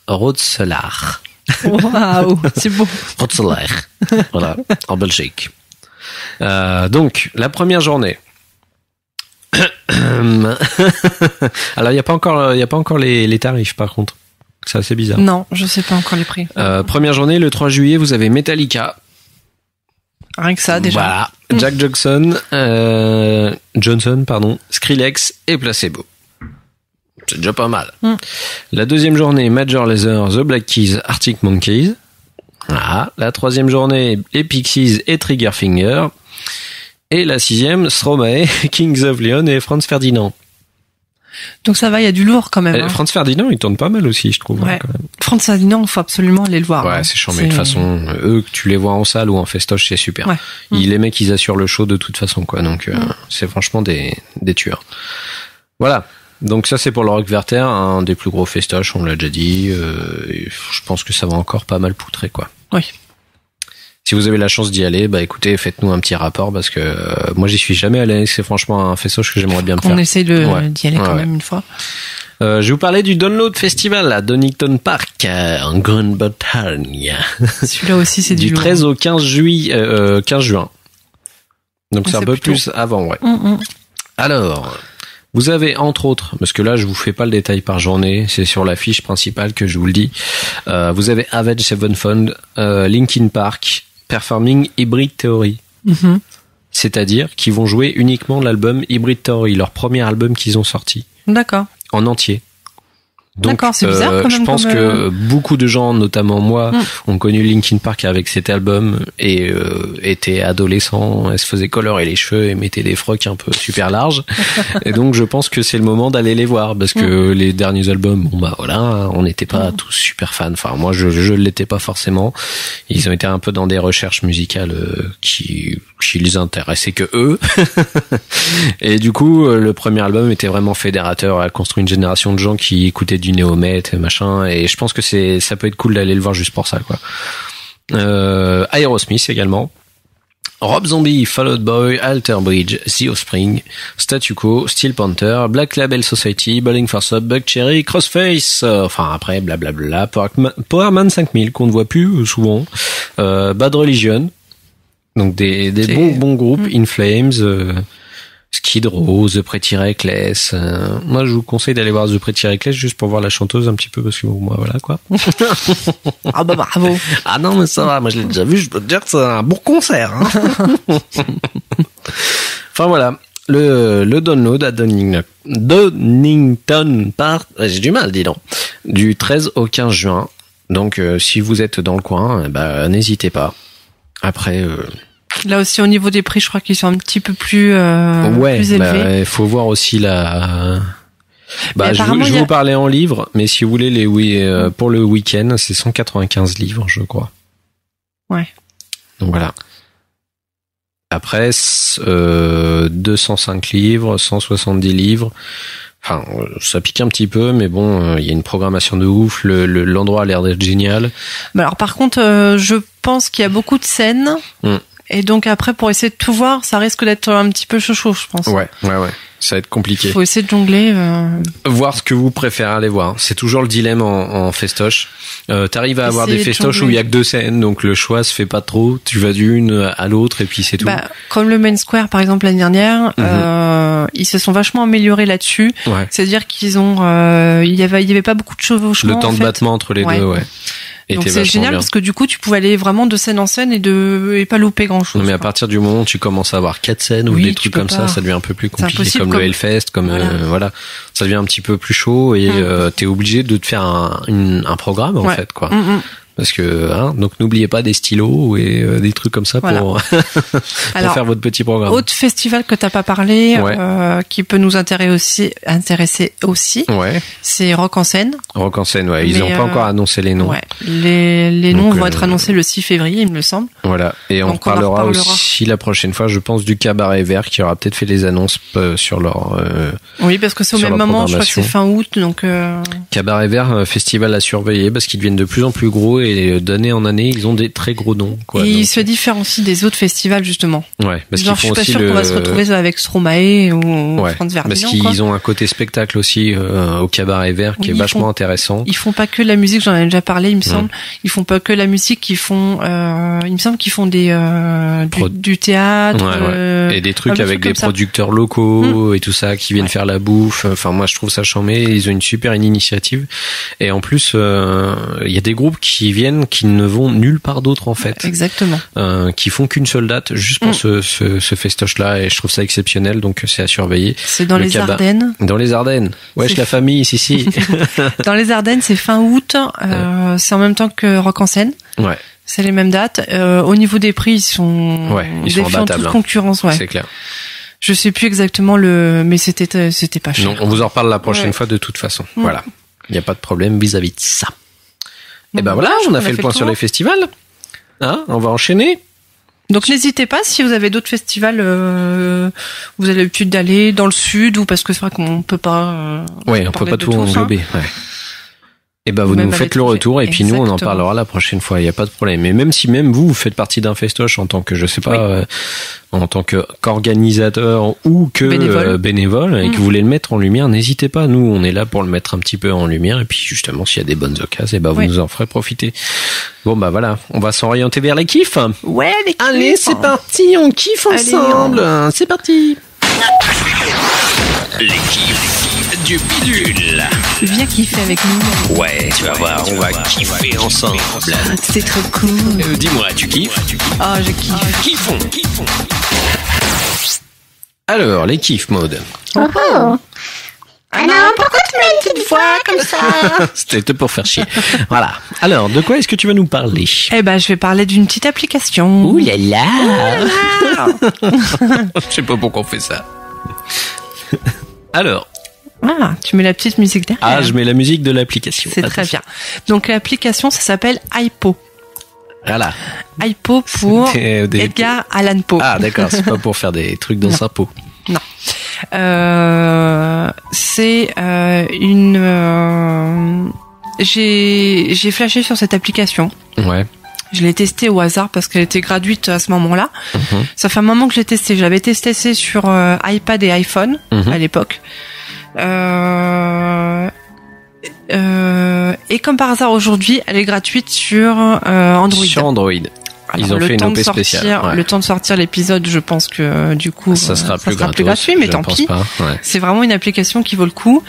Rotselaar. Waouh, c'est beau. Rotselaar, voilà, en Belgique. Donc, la première journée. Alors, il y a pas encore les tarifs par contre. C'est assez bizarre. Non, je sais pas encore les prix. Première journée, le 3 juillet, vous avez Metallica. Rien que ça, déjà. Voilà. Jack Johnson, Skrillex et Placebo. C'est déjà pas mal. La deuxième journée, Major Lazer, The Black Keys, Arctic Monkeys. Voilà. La troisième journée, les Pixies et Triggerfinger. Et la sixième, Stromae, Kings of Leon et Franz Ferdinand. Donc ça va, il y a du lourd quand même. Hein. Franz Ferdinand, il tourne pas mal aussi, je trouve. Ouais. Hein, quand même. Franz Ferdinand, il faut absolument aller le voir. Ouais, c'est charmé. De toute façon, eux, que tu les vois en salle ou en festoche, c'est super. Ouais. Les mecs, ils assurent le show de toute façon, quoi. Donc, c'est franchement des tueurs. Voilà. Donc ça, c'est pour le Rock Werther, un des plus gros festoches, on l'a déjà dit. Je pense que ça va encore pas mal poutrer, quoi. Oui. Si vous avez la chance d'y aller, bah écoutez, faites-nous un petit rapport parce que moi j'y suis jamais allé. C'est franchement un festoche que j'aimerais bien me faire. On essaie d'y aller quand même une fois. Je vais vous parler du Download Festival à Donington Park en Grande-Bretagne. Celui-là aussi, c'est du 13 au 15 juin. Donc c'est un peu plus avant, ouais. Alors, vous avez entre autres, parce que là je vous fais pas le détail par journée, c'est sur la fiche principale que je vous le dis. Vous avez Avenged Sevenfold, Linkin Park, Performing Hybrid Theory. C'est-à-dire qu'ils vont jouer uniquement l'album Hybrid Theory, leur premier album qu'ils ont sorti. D'accord. En entier. Donc, d'accord, c'est bizarre quand même. Je pense que beaucoup de gens, notamment moi, ont connu Linkin Park avec cet album et étaient adolescents, elles se faisaient colorer les cheveux et mettaient des frocs un peu super larges. Et donc je pense que c'est le moment d'aller les voir parce que les derniers albums, bon bah voilà, on n'était pas tous super fans. Enfin moi je l'étais pas forcément. Ils ont été un peu dans des recherches musicales qui les intéressaient que eux. Et du coup le premier album était vraiment fédérateur, a construit une génération de gens qui écoutaient du néo-met, machin, et je pense que ça peut être cool d'aller le voir juste pour ça, quoi. Aerosmith également. Rob Zombie, Fall Out Boy, Alter Bridge, The Offspring, Statu Quo, Steel Panther, Black Label Society, Bowling for Sub, Buckcherry, Crossface, enfin après blablabla, Powerman 5000 qu'on ne voit plus souvent, Bad Religion, donc des bons groupes, In Flames, Skid Row, The Pretty Reckless. Moi, je vous conseille d'aller voir The Pretty Reckless juste pour voir la chanteuse un petit peu parce que moi, voilà quoi. Ah bah bravo. Ah non mais ça va, moi je l'ai déjà vu, je peux te dire que c'est un bon concert. Hein. Enfin voilà, le download à Donington Park, j'ai du mal, dis donc, du 13 au 15 juin. Donc si vous êtes dans le coin, n'hésitez pas. Après. Là aussi, au niveau des prix, je crois qu'ils sont un petit peu plus élevés. Il faut voir aussi je vous parlais en livres, mais si vous voulez pour le week-end, c'est 195 livres, je crois. Ouais. Donc voilà. Après, 205 livres, 170 livres. Enfin, ça pique un petit peu, mais bon, il y a une programmation de ouf. L'endroit a l'air d'être génial. Alors par contre, je pense qu'il y a beaucoup de scènes. Et donc après, pour essayer de tout voir, ça risque d'être un petit peu chaud, je pense. Ouais. Ça va être compliqué. Faut essayer de jongler. Voir ce que vous préférez aller voir. C'est toujours le dilemme en festoche. T'arrives à avoir des festoches où il y a que 2 scènes, donc le choix se fait pas trop. Tu vas d'une à l'autre et puis c'est tout. Comme le Main Square, par exemple, l'année dernière, ils se sont vachement améliorés là-dessus. Ouais. C'est-à-dire qu'ils ont, il y avait pas beaucoup de chevauchement. Le temps de battement entre les deux, ouais. Donc c'est génial bien. Parce que du coup tu pouvais aller vraiment de scène en scène et pas louper grand chose. Non, mais à partir du moment où tu commences à avoir 4 scènes ou des trucs comme ça devient un peu plus compliqué, comme le Hellfest, voilà. Ça devient un petit peu plus chaud et t'es obligé de te faire un programme en fait quoi. Parce que donc n'oubliez pas des stylos et des trucs comme ça pour faire votre petit programme. Autre festival que t'as pas parlé, qui peut nous intéresser aussi, c'est Rock en scène. Rock en scène, ouais. Ils n'ont pas encore annoncé les noms. Ouais. Les noms vont être annoncés le 6 février, il me semble. Voilà. Et on reparlera aussi la prochaine fois, je pense, du Cabaret Vert qui aura peut-être fait des annonces sur leur. Oui, parce que c'est au même moment, je crois que c'est fin août, donc. Cabaret Vert, festival à surveiller parce qu'ils deviennent de plus en plus gros. et d'année en année, ils ont des très gros noms. Quoi, et donc... ils se différencient des autres festivals justement. Ouais, parce genre, qu'ils font je suis pas aussi sûre qu'on va se retrouver avec Stromae ou Franz Ferdinand. Parce qu'ils ont un côté spectacle aussi au Cabaret Vert qui est vachement intéressant. Ils font pas que la musique, j'en ai déjà parlé, il me semble. Ils font pas que la musique, ils font, il me semble qu'ils font du théâtre. Et des trucs avec des producteurs locaux et tout ça qui viennent faire la bouffe. Enfin, moi, je trouve ça charmé. Ils ont une super initiative. Et en plus, il y a des groupes qui viennent, qui ne vont nulle part d'autre en fait. Exactement. Qui font qu'une seule date juste pour ce festoche-là. Et je trouve ça exceptionnel. Donc, c'est à surveiller. C'est dans les Ardennes. Dans les Ardennes. Wesh, la famille, si. Dans les Ardennes, c'est fin août. C'est en même temps que Rock en Seine. Ouais. C'est les mêmes dates. Au niveau des prix, ils sont imbattables. Toute concurrence, ouais. C'est clair. Je sais plus exactement mais c'était pas cher. Non, on vous en reparle la prochaine fois de toute façon. Voilà. Il n'y a pas de problème vis-à-à-vis de ça. Et ben voilà, on a fait le point sur les festivals. Hein, on va enchaîner. Donc n'hésitez pas si vous avez d'autres festivals, vous avez l'habitude d'aller dans le sud ou parce que c'est vrai qu'on peut pas. On peut pas tout englober. Ouais. Et ben vous nous faites le retour et puis nous on en parlera la prochaine fois. Il y a pas de problème. Et même si vous faites partie d'un festoche en tant que en tant qu'organisateur ou que bénévole et que vous voulez le mettre en lumière, n'hésitez pas. Nous on est là pour le mettre un petit peu en lumière et puis justement s'il y a des bonnes occasions, vous nous en ferez profiter. Bon bah voilà, on va s'orienter vers les kiffs. Ouais, les kiffs. Allez, c'est parti, on kiffe ensemble. C'est parti. Les kiffs du bidule. Viens kiffer avec nous. Ouais, tu vas voir, on va kiffer ensemble. C'est trop cool. Dis-moi, tu kiffes? Oh, je kiffe. Kiffons. Alors, les kiffs, Maud. Alors, pourquoi tu mets une petite voix comme ça? C'était pour faire chier. Voilà. Alors, de quoi est-ce que tu vas nous parler? Eh ben, je vais parler d'une petite application. Ouh là là. Je sais pas pourquoi on fait ça. Alors. Ah, tu mets la petite musique derrière. Ah, je mets la musique de l'application. C'est très bien. Donc, l'application, ça s'appelle Hypo. Voilà. Hypo pour Edgar Allan Poe. Ah, d'accord. C'est pas pour faire des trucs dans sa peau. Non. C'est j'ai flashé sur cette application. Ouais. Je l'ai testée au hasard parce qu'elle était gratuite à ce moment-là. Ça fait un moment que je l'ai testée. J'avais testé sur iPad et iPhone à l'époque. Et comme par hasard aujourd'hui, elle est gratuite sur Android. Sur Android. Alors, ils ont fait une OP spéciale. Le temps de sortir l'épisode, je pense que du coup, ça sera plus gratuit, mais tant pis. Ouais. C'est vraiment une application qui vaut le coup.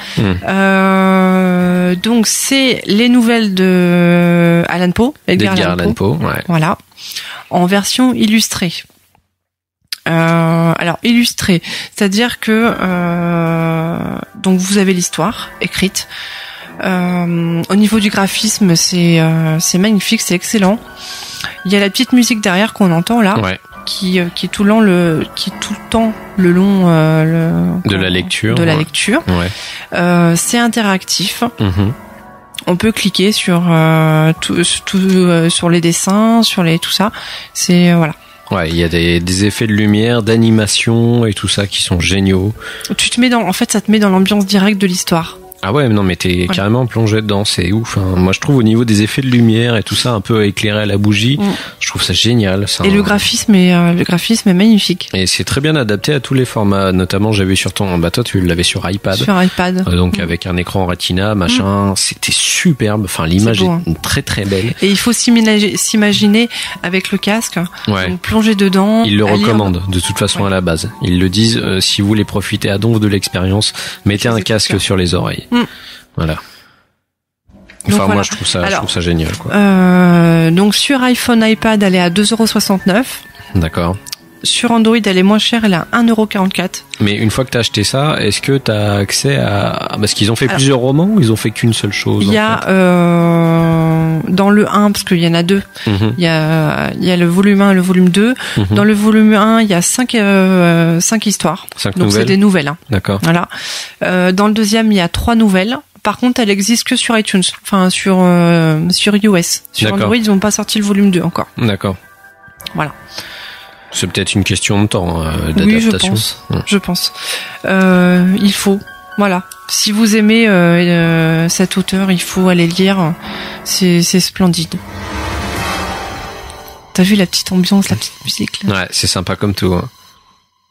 Donc c'est les nouvelles de Allan Poe, Edgar Allan Poe. Ouais. Voilà, en version illustrée. Alors illustrée, c'est-à-dire que donc vous avez l'histoire écrite. Au niveau du graphisme, c'est magnifique, c'est excellent. Il y a la petite musique derrière qu'on entend là, qui est tout le temps le long de la lecture. Ouais. C'est interactif. On peut cliquer sur sur les dessins, sur tout ça. C'est voilà. Ouais, il y a des effets de lumière, d'animation et tout ça qui sont géniaux. Tu te mets en fait, ça te met dans l'ambiance directe de l'histoire. Ah ouais, non, mais t'es carrément plongé dedans, c'est ouf. Hein. Moi, je trouve au niveau des effets de lumière et tout ça, un peu éclairé à la bougie, je trouve ça génial. Et le graphisme est magnifique. Et c'est très bien adapté à tous les formats. Notamment, j'avais sur toi, tu l'avais sur iPad. Sur iPad. Donc avec un écran Retina, machin, c'était superbe. Enfin, l'image est très très belle. Et il faut s'imaginer avec le casque, donc plonger dedans. Ils le recommandent de toute façon à la base. Ils le disent, si vous voulez profiter à donf de l'expérience, mettez un casque sur les oreilles. Voilà. Enfin, donc, moi, je trouve ça génial, quoi. Donc, sur iPhone, iPad, elle est à 2,69 €. D'accord. Sur Android, elle est moins chère, elle est à 1,44 €. Mais une fois que t'as acheté ça, est-ce que t'as accès à... Parce qu'ils ont fait plusieurs romans ou ils ont fait qu'une seule chose? Il y a, dans le 1, parce qu'il y en a deux, il y a le volume 1 et le volume 2. Dans le volume 1, il y a 5 histoires. 5 donc nouvelles. c'est des nouvelles. Hein. D'accord. Voilà. Dans le deuxième, il y a 3 nouvelles. Par contre, elle existe que sur iTunes, enfin sur iOS. Sur Android, ils n'ont pas sorti le volume 2 encore. D'accord. Voilà. C'est peut-être une question de temps d'adaptation. Oui, je pense. Il faut. Voilà. Si vous aimez cet auteur, il faut aller lire. C'est splendide. T'as vu la petite ambiance, la petite musique là. Ouais, c'est sympa comme tout. Hein.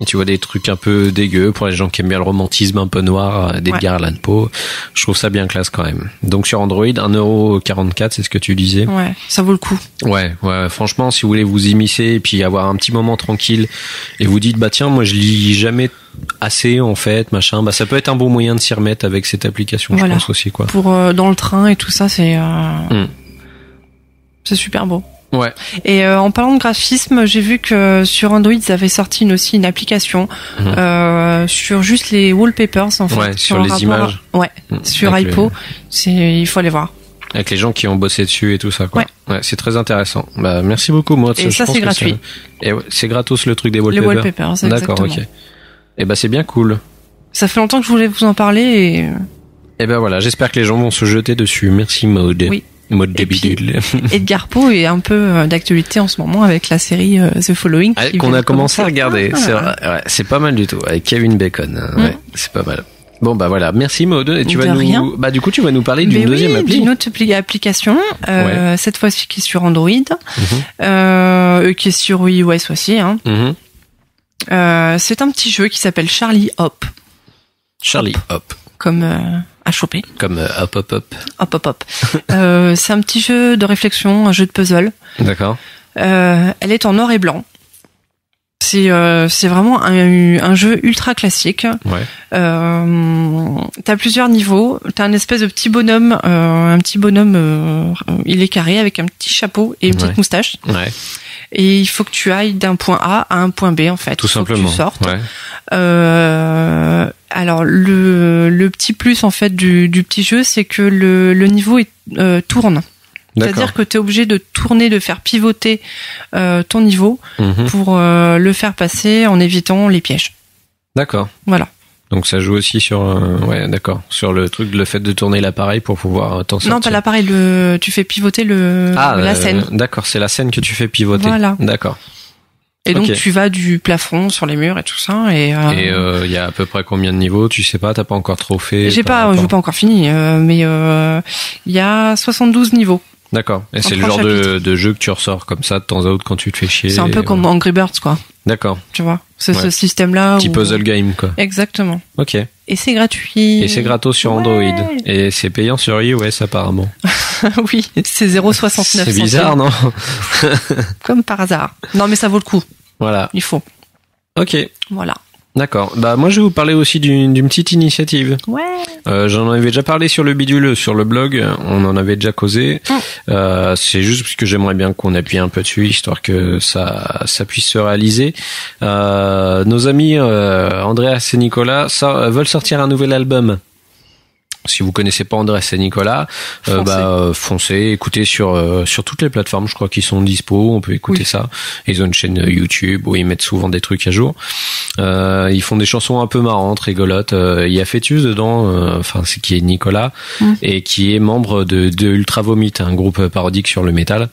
Et tu vois des trucs un peu dégueux pour les gens qui aiment bien le romantisme un peu noir d'Edgar Allan Poe. Je trouve ça bien classe quand même. Donc sur Android, 1,44€, c'est ce que tu disais. Ouais, ça vaut le coup. Ouais, franchement, si vous voulez vous immiscer et puis avoir un petit moment tranquille et vous dites, bah tiens, moi je lis jamais assez en fait, machin, bah ça peut être un bon moyen de s'y remettre avec cette application, je pense aussi, quoi. Pour dans le train et tout ça, c'est super beau. Ouais. Et en parlant de graphisme, j'ai vu que sur Android, ils avaient sorti aussi une application sur juste les wallpapers en fait. Ouais, sur les images. Ouais, sur iPo. Il faut aller voir. Avec les gens qui ont bossé dessus et tout ça, quoi. Ouais, c'est très intéressant. Bah merci beaucoup, Maud. Et ça, c'est gratuit. Et c'est gratos le truc des wallpapers. Les wallpapers, exactement. D'accord, ok. Et bah c'est bien cool. Ça fait longtemps que je voulais vous en parler et ben voilà, j'espère que les gens vont se jeter dessus. Merci, Maud. Oui. Mode débile. Edgar Poe est un peu d'actualité en ce moment avec la série The Following. Qu'on a commencé à regarder. C'est vrai, c'est pas mal du tout. Avec Kevin Bacon. Ouais, c'est pas mal. Bon, bah voilà. Merci, Maud. Et tu vas nous, bah, du coup, tu vas nous parler d'une deuxième appli. D'une autre application, cette fois-ci qui est sur Android, qui est sur iOS aussi, hein. C'est un petit jeu qui s'appelle Charlie Hop. Charlie Hop. Comme, à choper. Comme hop hop hop. Hop hop hop. C'est un petit jeu de réflexion, un jeu de puzzle. D'accord. Elle est en noir et blanc. C'est vraiment un jeu ultra classique. Ouais. T'as plusieurs niveaux. T'as un espèce de petit bonhomme, il est carré avec un petit chapeau et une petite moustache. Ouais. Et il faut que tu ailles d'un point A à un point B en fait. Tout simplement. Que tu sortes. Ouais. Alors le petit plus en fait du petit jeu, c'est que le niveau tourne. C'est-à-dire que tu es obligé de tourner, de faire pivoter ton niveau pour le faire passer en évitant les pièges. D'accord. Voilà. Donc ça joue aussi sur sur le truc, le fait de tourner l'appareil pour pouvoir t'en sortir. Non, pas l'appareil, tu fais pivoter la scène. D'accord, c'est la scène que tu fais pivoter. Voilà. D'accord. Et donc tu vas du plafond sur les murs et tout ça et il y a à peu près combien de niveaux, tu sais pas, t'as pas encore trop fait? J'ai pas encore fini mais il y a 72 niveaux. D'accord. Et c'est le genre de jeu que tu ressors comme ça de temps à autre quand tu te fais chier. C'est un peu comme Angry Birds, quoi. D'accord. Tu vois, c'est ce système-là. Petit puzzle game, quoi. Exactement. Ok. Et c'est gratuit. Et c'est gratos sur Android. Et c'est payant sur iOS apparemment. Oui, c'est 0,69. C'est bizarre, non? Comme par hasard. Non, mais ça vaut le coup. Voilà. Il faut. Ok. Voilà. D'accord. Bah moi je vais vous parler aussi d'une petite initiative. Ouais. J'en avais déjà parlé sur le bidule, sur le blog, on en avait déjà causé. C'est juste parce que j'aimerais bien qu'on appuie un peu dessus, histoire que ça puisse se réaliser. Nos amis Andreas et Nicolas veulent sortir un nouvel album. Si vous connaissez pas Andreas et Nicolas, foncez, écoutez sur toutes les plateformes, je crois qu'ils sont dispo, on peut écouter ça. Ils ont une chaîne YouTube où ils mettent souvent des trucs à jour. Ils font des chansons un peu marrantes, rigolotes. Il y a Fetus dedans, c'est qui est Nicolas et qui est membre de Ultra Vomit, un groupe parodique sur le métal.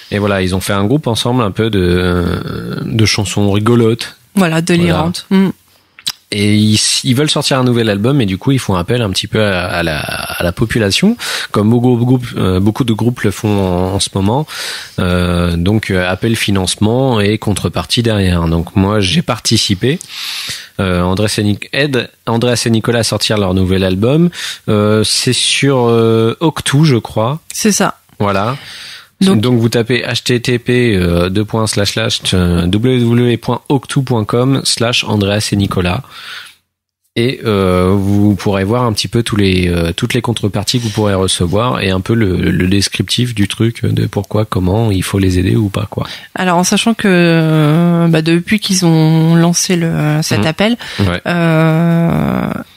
Et voilà, ils ont fait un groupe ensemble un peu de chansons rigolotes. Voilà, délirantes. Voilà. Et ils veulent sortir un nouvel album et du coup ils font appel un petit peu à la population, comme beaucoup de groupes le font en ce moment. Donc appel financement et contrepartie derrière. Donc moi j'ai participé. Andreas et Nicolas à sortir leur nouvel album. C'est sur Octu, je crois. C'est ça. Voilà. Donc vous tapez http://www.octu.com/Andreas et Nicolas et vous pourrez voir un petit peu toutes les contreparties que vous pourrez recevoir et un peu le descriptif du truc, de pourquoi, comment il faut les aider ou pas, quoi. Alors en sachant que depuis qu'ils ont lancé cet appel,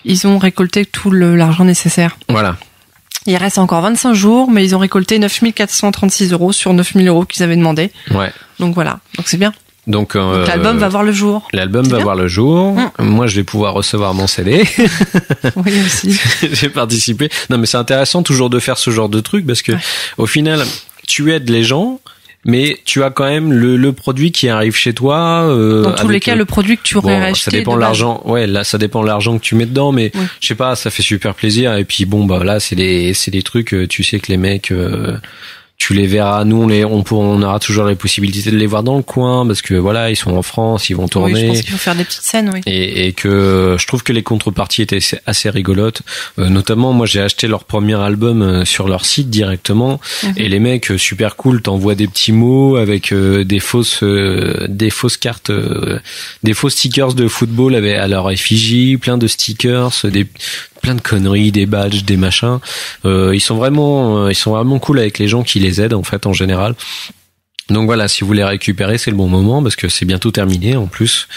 ils ont récolté tout l'argent nécessaire. Voilà. Il reste encore 25 jours, mais ils ont récolté 9 436 € sur 9 000 € qu'ils avaient demandé. Ouais. Donc voilà. Donc c'est bien. Donc l'album va voir le jour. L'album va voir le jour. Moi, je vais pouvoir recevoir mon CD. Oui, aussi. J'ai participé. Non, mais c'est intéressant toujours de faire ce genre de truc parce que au final, tu aides les gens. Mais tu as quand même le produit qui arrive chez toi. Dans tous les cas, le produit que tu aurais acheté. Ça dépend de l'argent. Ouais, là, ça dépend de l'argent que tu mets dedans, mais je sais pas, ça fait super plaisir. Et puis là, c'est des trucs. Tu sais que les mecs, Tu les verras, nous on aura toujours la possibilité de les voir dans le coin parce que voilà, ils sont en France, ils vont tourner. Oui, je pense qu'il faut faire des petites scènes, oui. Et que je trouve que les contreparties étaient assez rigolotes. Notamment, moi j'ai acheté leur premier album sur leur site directement et les mecs super cool t'envoient des petits mots avec des fausses cartes, des faux stickers de football à leur effigie, plein de stickers, plein de conneries, des badges, des machins. Ils sont vraiment cool avec les gens qui les aident en fait en général. Donc voilà, si vous les récupérez, c'est le bon moment parce que c'est bientôt terminé en plus.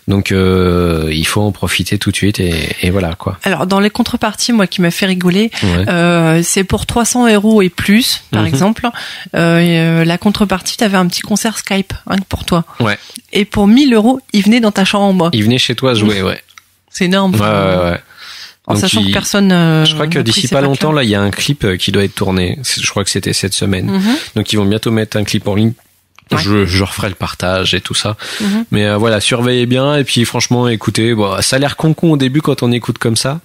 Donc il faut en profiter tout de suite et voilà quoi. Alors dans les contreparties, moi qui m'a fait rigoler, c'est pour 300 € et plus, par exemple. La contrepartie, t'avais un petit concert Skype rien que pour toi. Ouais. Et pour 1 000 €, il venait dans ta chambre. Il venait chez toi jouer, ouais. C'est énorme. Ouais. En donc sachant que personne. Je crois que d'ici pas longtemps, là, il y a un clip qui doit être tourné. Je crois que c'était cette semaine. Donc ils vont bientôt mettre un clip en ligne. Ouais. Je referai le partage et tout ça. Mais voilà, surveillez bien et puis franchement, écoutez, bon, ça a l'air con au début quand on écoute comme ça,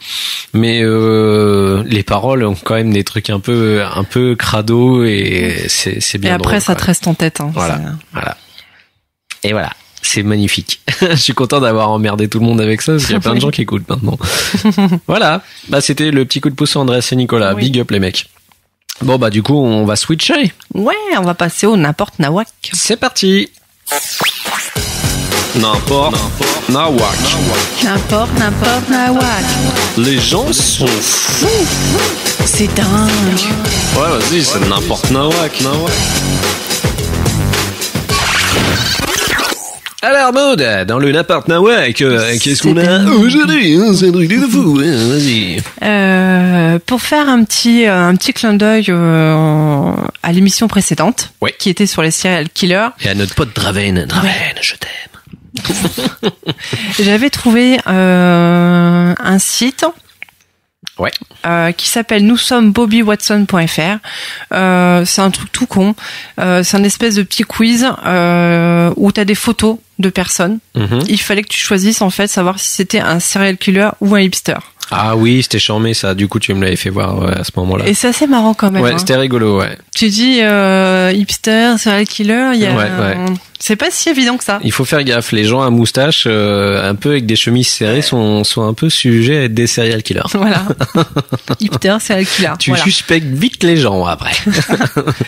mais les paroles ont quand même des trucs un peu crado et c'est bien. Et après, drôle, ça te reste en tête. Hein, voilà. Et voilà. C'est magnifique. Je suis content d'avoir emmerdé tout le monde avec ça, parce qu'il y a plein de gens qui écoutent maintenant. Voilà. Bah, c'était le petit coup de pouce à Andreas et Nicolas. Oui. Big up, les mecs. Bon, bah, du coup, on va switcher. Ouais, on va passer au n'importe nawak. C'est parti. N'importe nawak. N'importe nawak. Les gens sont fous. C'est dingue. Ouais, vas-y, c'est n'importe nawak. Alors Maud, dans le n'importe nawak, qu'est-ce qu'on a aujourd'hui? C'est un truc de fou, vas-y. Pour faire un petit clin d'œil à l'émission précédente, qui était sur les serial killers. Et à notre pote Draven, je t'aime. J'avais trouvé un site qui s'appelle noussommes-bobbywatson.fr. C'est un truc tout con. C'est un espèce de petit quiz où t'as des photos de personnes. Il fallait que tu choisisses en fait savoir si c'était un serial killer ou un hipster. Ah oui, c'était charmé ça. Du coup, tu me l'avais fait voir à ce moment-là. Et c'est assez marrant quand même. Ouais, c'était rigolo, ouais. Tu dis hipster, serial killer, il y a c'est pas si évident que ça. Il faut faire gaffe. Les gens à moustache, un peu avec des chemises serrées, sont un peu sujets à être des serial killers. Voilà. Hipster, serial killer. Tu suspectes vite les gens après.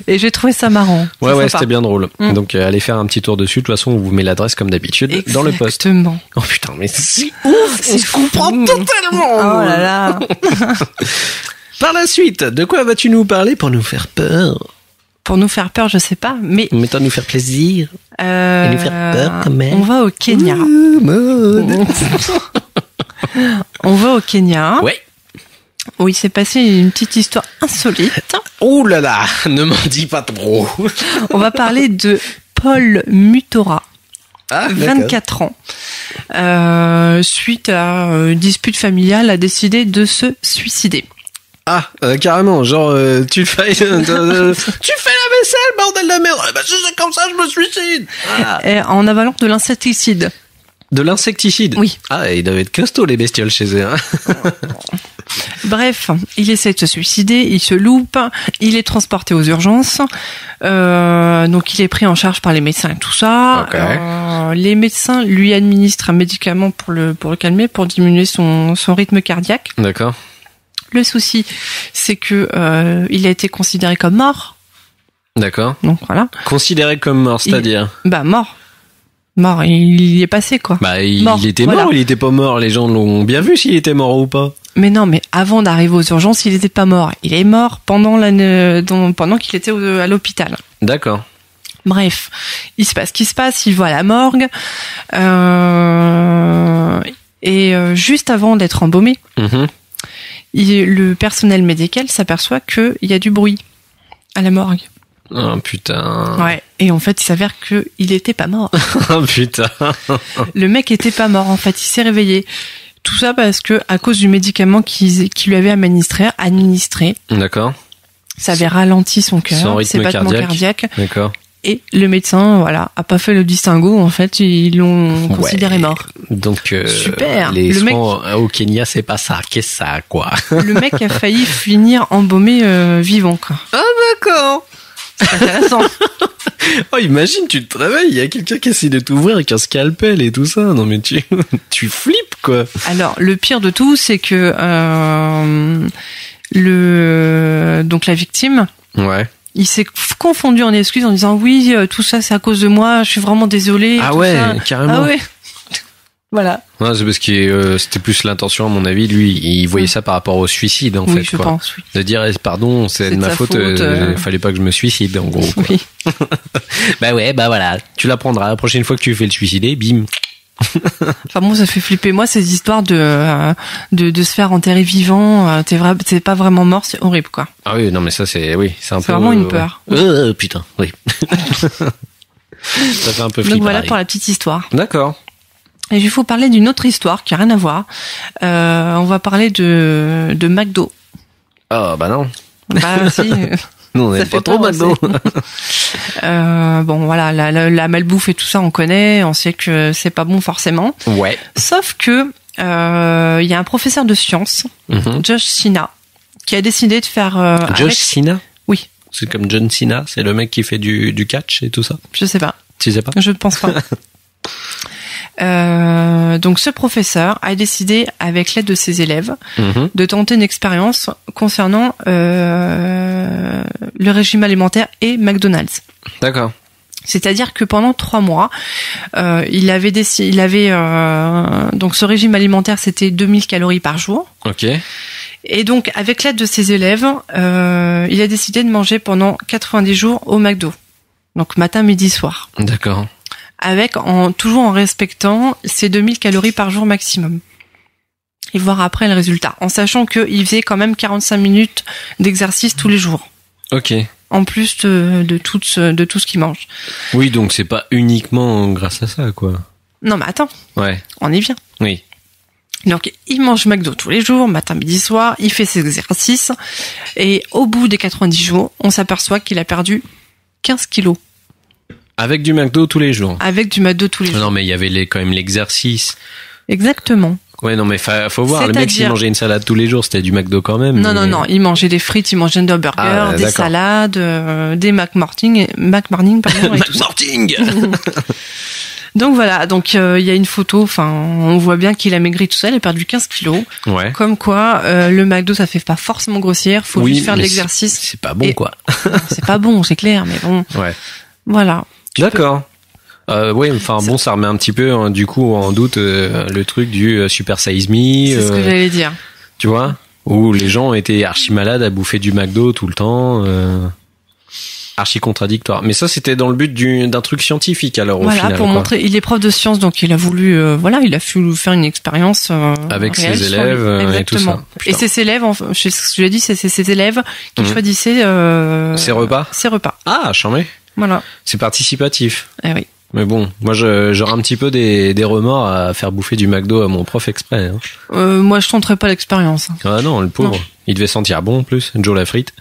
Et j'ai trouvé ça marrant. Ouais, c'était bien drôle. Donc allez faire un petit tour dessus. De toute façon, on vous met l'adresse comme d'habitude dans le post. Exactement. Oh putain, mais c'est ouf. On se comprend totalement. Oh là là. Par la suite, de quoi vas-tu nous parler pour nous faire peur? Pour nous faire peur, je sais pas, mais à nous faire plaisir. Et nous faire peur quand même. On va au Kenya. On va au Kenya. Ouais. Où il s'est passé une petite histoire insolite. Oh là là, ne m'en dis pas trop. On va parler de Paul Mutora. 24 ans. Suite à une dispute familiale, a décidé de se suicider. Ah, carrément, genre, tu fais la vaisselle, bordel de merde. Bah, c'est comme ça, je me suicide. Voilà. En avalant de l'insecticide. De l'insecticide? Oui. Ah, ils doivent être costauds, les bestioles chez eux, hein. Bref, il essaie de se suicider, il se loupe, il est transporté aux urgences, donc il est pris en charge par les médecins et tout ça. Okay. Les médecins lui administrent un médicament pour le calmer, pour diminuer son rythme cardiaque. D'accord. Le souci, c'est que il a été considéré comme mort. D'accord. Donc voilà. Considéré comme mort, c'est-à-dire? Mort, il y est passé quoi. Bah il était mort, il était pas mort, les gens l'ont bien vu s'il était mort ou pas. Mais non, mais avant d'arriver aux urgences, il était pas mort. Il est mort pendant qu'il était à l'hôpital. D'accord. Bref, il se passe ce qui se passe, il va à la morgue et juste avant d'être embaumé, le personnel médical s'aperçoit qu'il y a du bruit à la morgue. Oh putain. Ouais. Et en fait, il s'avère qu'il était pas mort. Oh putain. Le mec était pas mort. En fait, il s'est réveillé. Tout ça parce que à cause du médicament qu'il lui avait administré. D'accord. Ça avait ralenti son cœur, son rythme cardiaque. D'accord. Et le médecin, a pas fait le distinguo. En fait, ils l'ont considéré mort. Donc, super. Les soins au Kenya, c'est pas ça. Qu'est-ce que ça, quoi? Le mec a failli finir embaumé vivant, quoi. Ah, d'accord. C'est intéressant. Oh, imagine, tu te réveilles, il y a quelqu'un qui essaie de t'ouvrir avec un scalpel et tout ça. Non, mais tu flippes, quoi. Alors, le pire de tout, c'est que donc la victime, ouais, il s'est confondu en excuses en disant oui, tout ça c'est à cause de moi, je suis vraiment désolé. Ah tout ouais, ça. carrément. Ah ouais. Voilà. Non, c'est parce que c'était plus l'intention, à mon avis. Lui, il voyait ça par rapport au suicide, en fait. Oui, je pense, oui. De dire, pardon, c'est de ma faute, fallait pas que je me suicide, en gros. Quoi. Oui. Bah ouais, bah voilà. Tu l'apprendras la prochaine fois que tu fais le suicider, bim. Enfin bon, ça fait flipper. Moi, ces histoires de se faire enterrer vivant, t'es pas vraiment mort, c'est horrible, quoi. Ah oui, non, mais ça, c'est peu. C'est vraiment une peur. Putain, oui. Ça fait un peu flipper. Donc voilà pour la petite histoire. D'accord. Et il faut parler d'une autre histoire qui a rien à voir. On va parler de McDo. Oh, bah non. Bah si. Nous, on n'aime pas trop McDo. Bon, voilà, la malbouffe et tout ça, on connaît. On sait que c'est pas bon forcément. Ouais. Sauf que il y a un professeur de sciences, Josh Cena, qui a décidé de faire... Josh Cena ? Oui. C'est comme John Cena, c'est le mec qui fait du catch et tout ça. Je sais pas. Tu sais pas ? Je ne pense pas. Donc ce professeur a décidé, avec l'aide de ses élèves, de tenter une expérience concernant le régime alimentaire et McDonald's. D'accord. C'est-à-dire que pendant 3 mois, il avait donc ce régime alimentaire, c'était 2000 calories par jour. Ok. Et donc avec l'aide de ses élèves, il a décidé de manger pendant 90 jours au McDo. Donc matin, midi, soir. D'accord. Toujours en respectant ces 2000 calories par jour maximum. Et voir après le résultat. En sachant qu'il faisait quand même 45 minutes d'exercice tous les jours. Ok. En plus de tout ce qu'il mange. Oui, donc c'est pas uniquement grâce à ça, quoi. Non, mais attends. Ouais. On y vient. Oui. Donc, il mange McDo tous les jours, matin, midi, soir. Il fait ses exercices. Et au bout des 90 jours, on s'aperçoit qu'il a perdu 15 kilos. Avec du McDo tous les jours. Avec du McDo tous les jours. Non, mais il y avait quand même l'exercice. Exactement. Ouais, non, mais faut voir. Le mec, s'il mangeait une salade tous les jours, c'était du McDo quand même. Non. Il mangeait des frites, il mangeait des burgers, des salades, des McMorting, pardon. McMorting! Donc voilà, donc il y a une photo, enfin, on voit bien qu'il a maigri tout seul, il a perdu 15 kilos. Ouais. Comme quoi, le McDo, ça fait pas forcément grossir, faut juste faire de l'exercice. C'est pas bon, quoi. C'est pas bon, c'est clair, mais bon. Ouais. Voilà. D'accord. Oui, enfin bon, ça remet un petit peu du coup en doute le truc du Super Size Me. C'est ce que j'allais dire. Tu vois, où les gens étaient archi malades à bouffer du McDo tout le temps, archi contradictoire. Mais ça, c'était dans le but d'un truc scientifique alors au final. Voilà, pour montrer. Il est prof de sciences, donc il a voulu, il a voulu faire une expérience avec ses élèves et tout ça. Putain. Et c'est ses élèves, je l'ai dit, c'est ses élèves qui choisissaient ses repas. Ses repas. Ah, charmé. Voilà. C'est participatif. Eh oui. Mais bon, moi j'aurais un petit peu des remords à faire bouffer du McDo à mon prof exprès. Hein. Moi je tenterais pas l'expérience. Ah non, le pauvre. Non. Il devait sentir bon en plus, Joe la frite.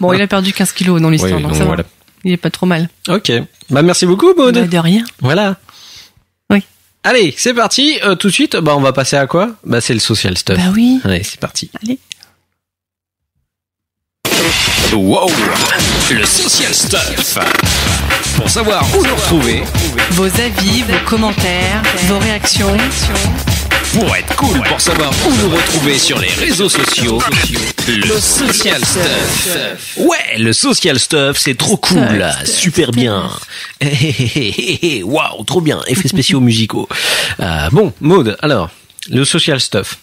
Bon, il a perdu 15 kilos dans l'histoire, donc ça voilà. Il est pas trop mal. Ok. Bah merci beaucoup, Maud. Bah, de rien. Voilà. Oui. Allez, c'est parti. Tout de suite, on va passer à quoi ? Bah c'est le social stuff. Bah oui. Allez, c'est parti. Allez. Wow, le social stuff. Pour savoir où nous retrouver, vos avis, vos commentaires, vos réactions. Pour être cool, pour savoir où nous retrouver sur les réseaux sociaux, le social stuff. Ouais, le social stuff, c'est trop cool, super bien. Waouh, trop bien, effets spéciaux musicaux. Bon, Maud, alors, le social stuff.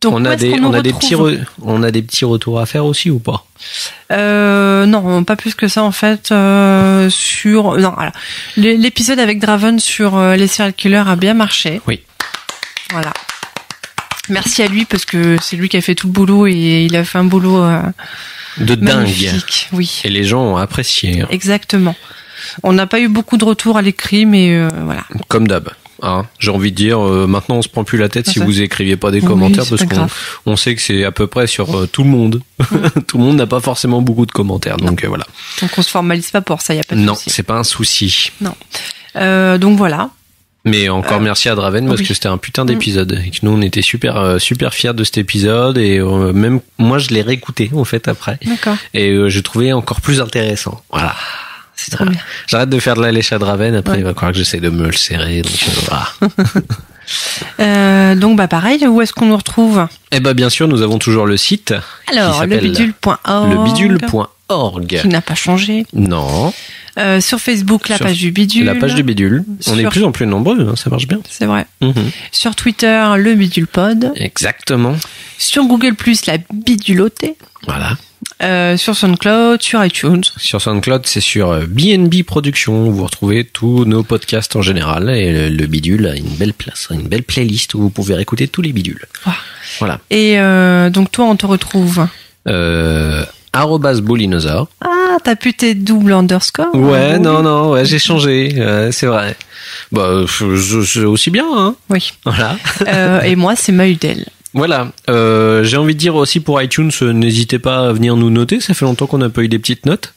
Donc, on a des petits retours à faire aussi ou pas? Non, pas plus que ça en fait. Voilà. L'épisode avec Draven sur les serial killers a bien marché. Oui. Voilà. Merci à lui parce que c'est lui qui a fait tout le boulot et il a fait un boulot de magnifique. Dingue. Oui. Et les gens ont apprécié. Exactement. On n'a pas eu beaucoup de retours à l'écrit, mais voilà. Comme d'hab. Hein, j'ai envie de dire, maintenant on se prend plus la tête si vous écriviez pas des commentaires parce qu'on sait que c'est à peu près sur tout le monde. Tout le monde n'a pas forcément beaucoup de commentaires, donc voilà. Donc on se formalise pas pour ça, y a pas de souci. Non, c'est pas un souci. Non. Donc voilà. Mais encore merci à Draven parce que c'était un putain d'épisode et que nous on était super fiers de cet épisode et même moi je l'ai réécouté en fait après. D'accord. Et j'ai trouvé encore plus intéressant. Voilà. C'est trop bien. J'arrête de faire de la lèche à Draven, après il va croire que j'essaie de me le serrer. Donc voilà. Donc pareil, où est-ce qu'on nous retrouve? Eh ben bien sûr, nous avons toujours le site. Alors lebidule.org. Lebidule.org. Qui n'a pas changé. Non. Sur Facebook, la page du bidule. La page du bidule. On est de plus en plus nombreux, hein, ça marche bien. C'est vrai. Sur Twitter, le bidulepod. Exactement. Sur Google+, la biduloté. Voilà. Sur SoundCloud, sur iTunes. Sur SoundCloud, c'est sur BNB Productions où vous retrouvez tous nos podcasts en général et le bidule a une belle place, une belle playlist où vous pouvez réécouter tous les bidules. Voilà. Et donc toi, on te retrouve @boulinosaure. Ah, t'as pu tes double underscore. Ouais, non, ouais, j'ai changé, c'est vrai. Bah, c'est aussi bien, hein. Oui. Voilà. Et moi, c'est Maudel. Voilà, j'ai envie de dire aussi pour iTunes, n'hésitez pas à venir nous noter, ça fait longtemps qu'on n'a pas eu des petites notes,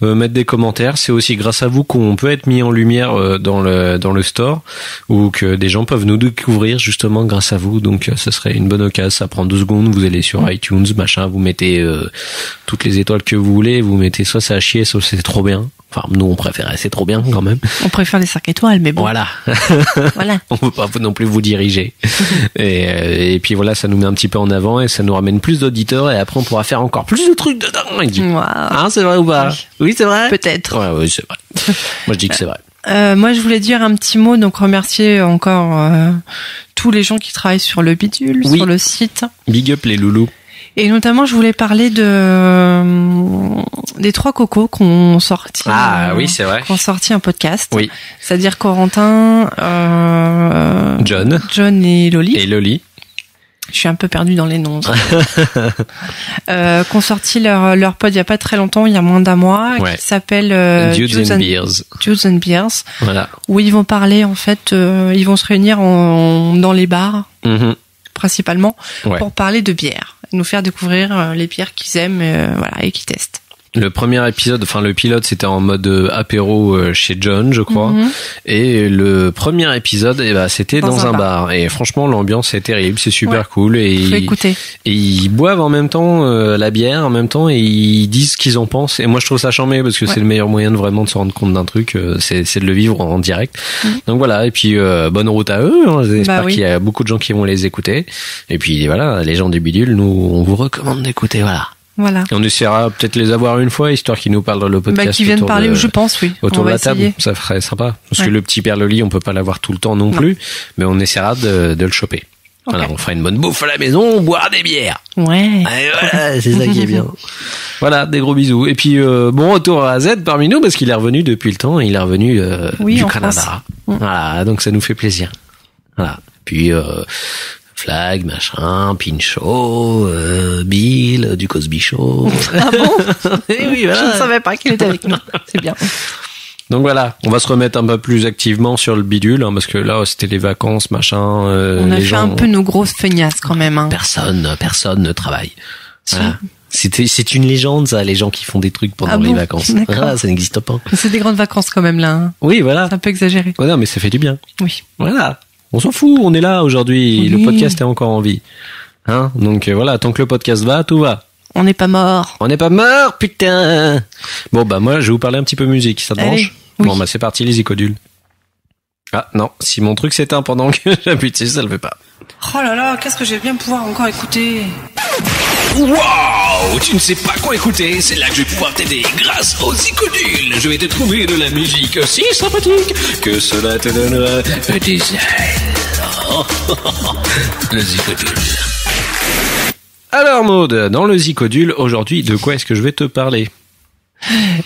mettre des commentaires, c'est aussi grâce à vous qu'on peut être mis en lumière dans le store, ou que des gens peuvent nous découvrir justement grâce à vous, donc ça serait une bonne occasion, ça prend 2 secondes, vous allez sur iTunes, machin, vous mettez toutes les étoiles que vous voulez, vous mettez soit ça a chier, soit c'est trop bien. Enfin, nous, on préférait, c'est trop bien, quand même. On préfère les 5 étoiles, mais bon. Voilà. Voilà. On peut pas non plus vous diriger. Et puis voilà, ça nous met un petit peu en avant et ça nous ramène plus d'auditeurs et après on pourra faire encore plus de trucs dedans. Wow. Hein, c'est vrai ou pas? Oui, c'est vrai? Peut-être. Ouais, oui, c'est vrai. Moi, je dis que c'est vrai. Moi, je voulais dire un petit mot, donc remercier encore tous les gens qui travaillent sur le bidule, sur le site. Big up les loulous. Et notamment, je voulais parler des 3 cocos qu'on sorti. Ah oui, c'est vrai. Qu'on sorti un podcast. Oui. C'est-à-dire Corentin, John et Loli. Et Loli. Je suis un peu perdue dans les noms. Qu'on sorti leur pod il y a pas très longtemps, il y a moins d'1 mois, qui s'appelle Dudes and Beers. Dudes and Beers. Voilà. Où ils vont parler en fait, ils vont se réunir dans les bars. Principalement pour parler de bière, nous faire découvrir les bières qu'ils aiment et qu'ils testent. Le premier épisode, enfin le pilote, c'était en mode apéro chez John, je crois. Et le premier épisode, c'était dans un bar. Et franchement, l'ambiance est terrible, c'est super cool. Et ils boivent en même temps la bière, en même temps, et ils disent ce qu'ils en pensent. Et moi, je trouve ça charmé parce que c'est le meilleur moyen de vraiment de se rendre compte d'un truc, c'est de le vivre en direct. Donc voilà. Et puis bonne route à eux. Hein. J'espère qu'il y a beaucoup de gens qui vont les écouter. Et puis voilà, les gens du bidule, nous, on vous recommande d'écouter. Voilà. Et on essaiera peut-être les avoir une fois, histoire qu'ils nous parlent dans le podcast. Qui viennent parler, je pense, oui. Autour de la table, ça ferait sympa. Parce que le petit Père Loli, on peut pas l'avoir tout le temps non plus, mais on essaiera de le choper. Okay. Voilà, on fera une bonne bouffe à la maison, on boira des bières. Ouais. Et voilà, c'est ça qui est bien. Voilà, des gros bisous. Et puis, bon retour à Z parmi nous, parce qu'il est revenu depuis le temps, il est revenu du Canada. Voilà, donc ça nous fait plaisir. Voilà. Puis, Flag, machin, Pinchot, Bill, du Cosby Show. Ah bon? Oui, voilà. Je ne savais pas qu'il était avec nous. C'est bien. Donc voilà, on va se remettre un peu plus activement sur le bidule, hein, parce que là, c'était les vacances, machin. On a fait un peu nos grosses feignasses quand même. Hein. Personne ne travaille. Voilà. C'est une légende, ça, les gens qui font des trucs pendant les vacances. Ah, ça n'existe pas. C'est des grandes vacances quand même là. Hein. Oui, voilà. C'est un peu exagéré. Ouais, non, mais ça fait du bien. Oui. Voilà. On s'en fout, on est là aujourd'hui, le podcast est encore en vie. Hein? Donc voilà, tant que le podcast va, tout va. On n'est pas mort. On n'est pas mort, putain. Bon moi je vais vous parler un petit peu musique, ça te branche? Bon c'est parti les icodules. Ah non, si mon truc s'éteint pendant que j'appuie dessus, ça le fait pas. Oh là là, qu'est-ce que je vais bien pouvoir encore écouter. Waouh, tu ne sais pas quoi écouter, c'est là que je vais pouvoir t'aider grâce aux icodules. Je vais te trouver de la musique si sympathique que cela te donnera des ailes. Le zicodule. Alors Maud, dans le zicodule, aujourd'hui, de quoi est-ce que je vais te parler?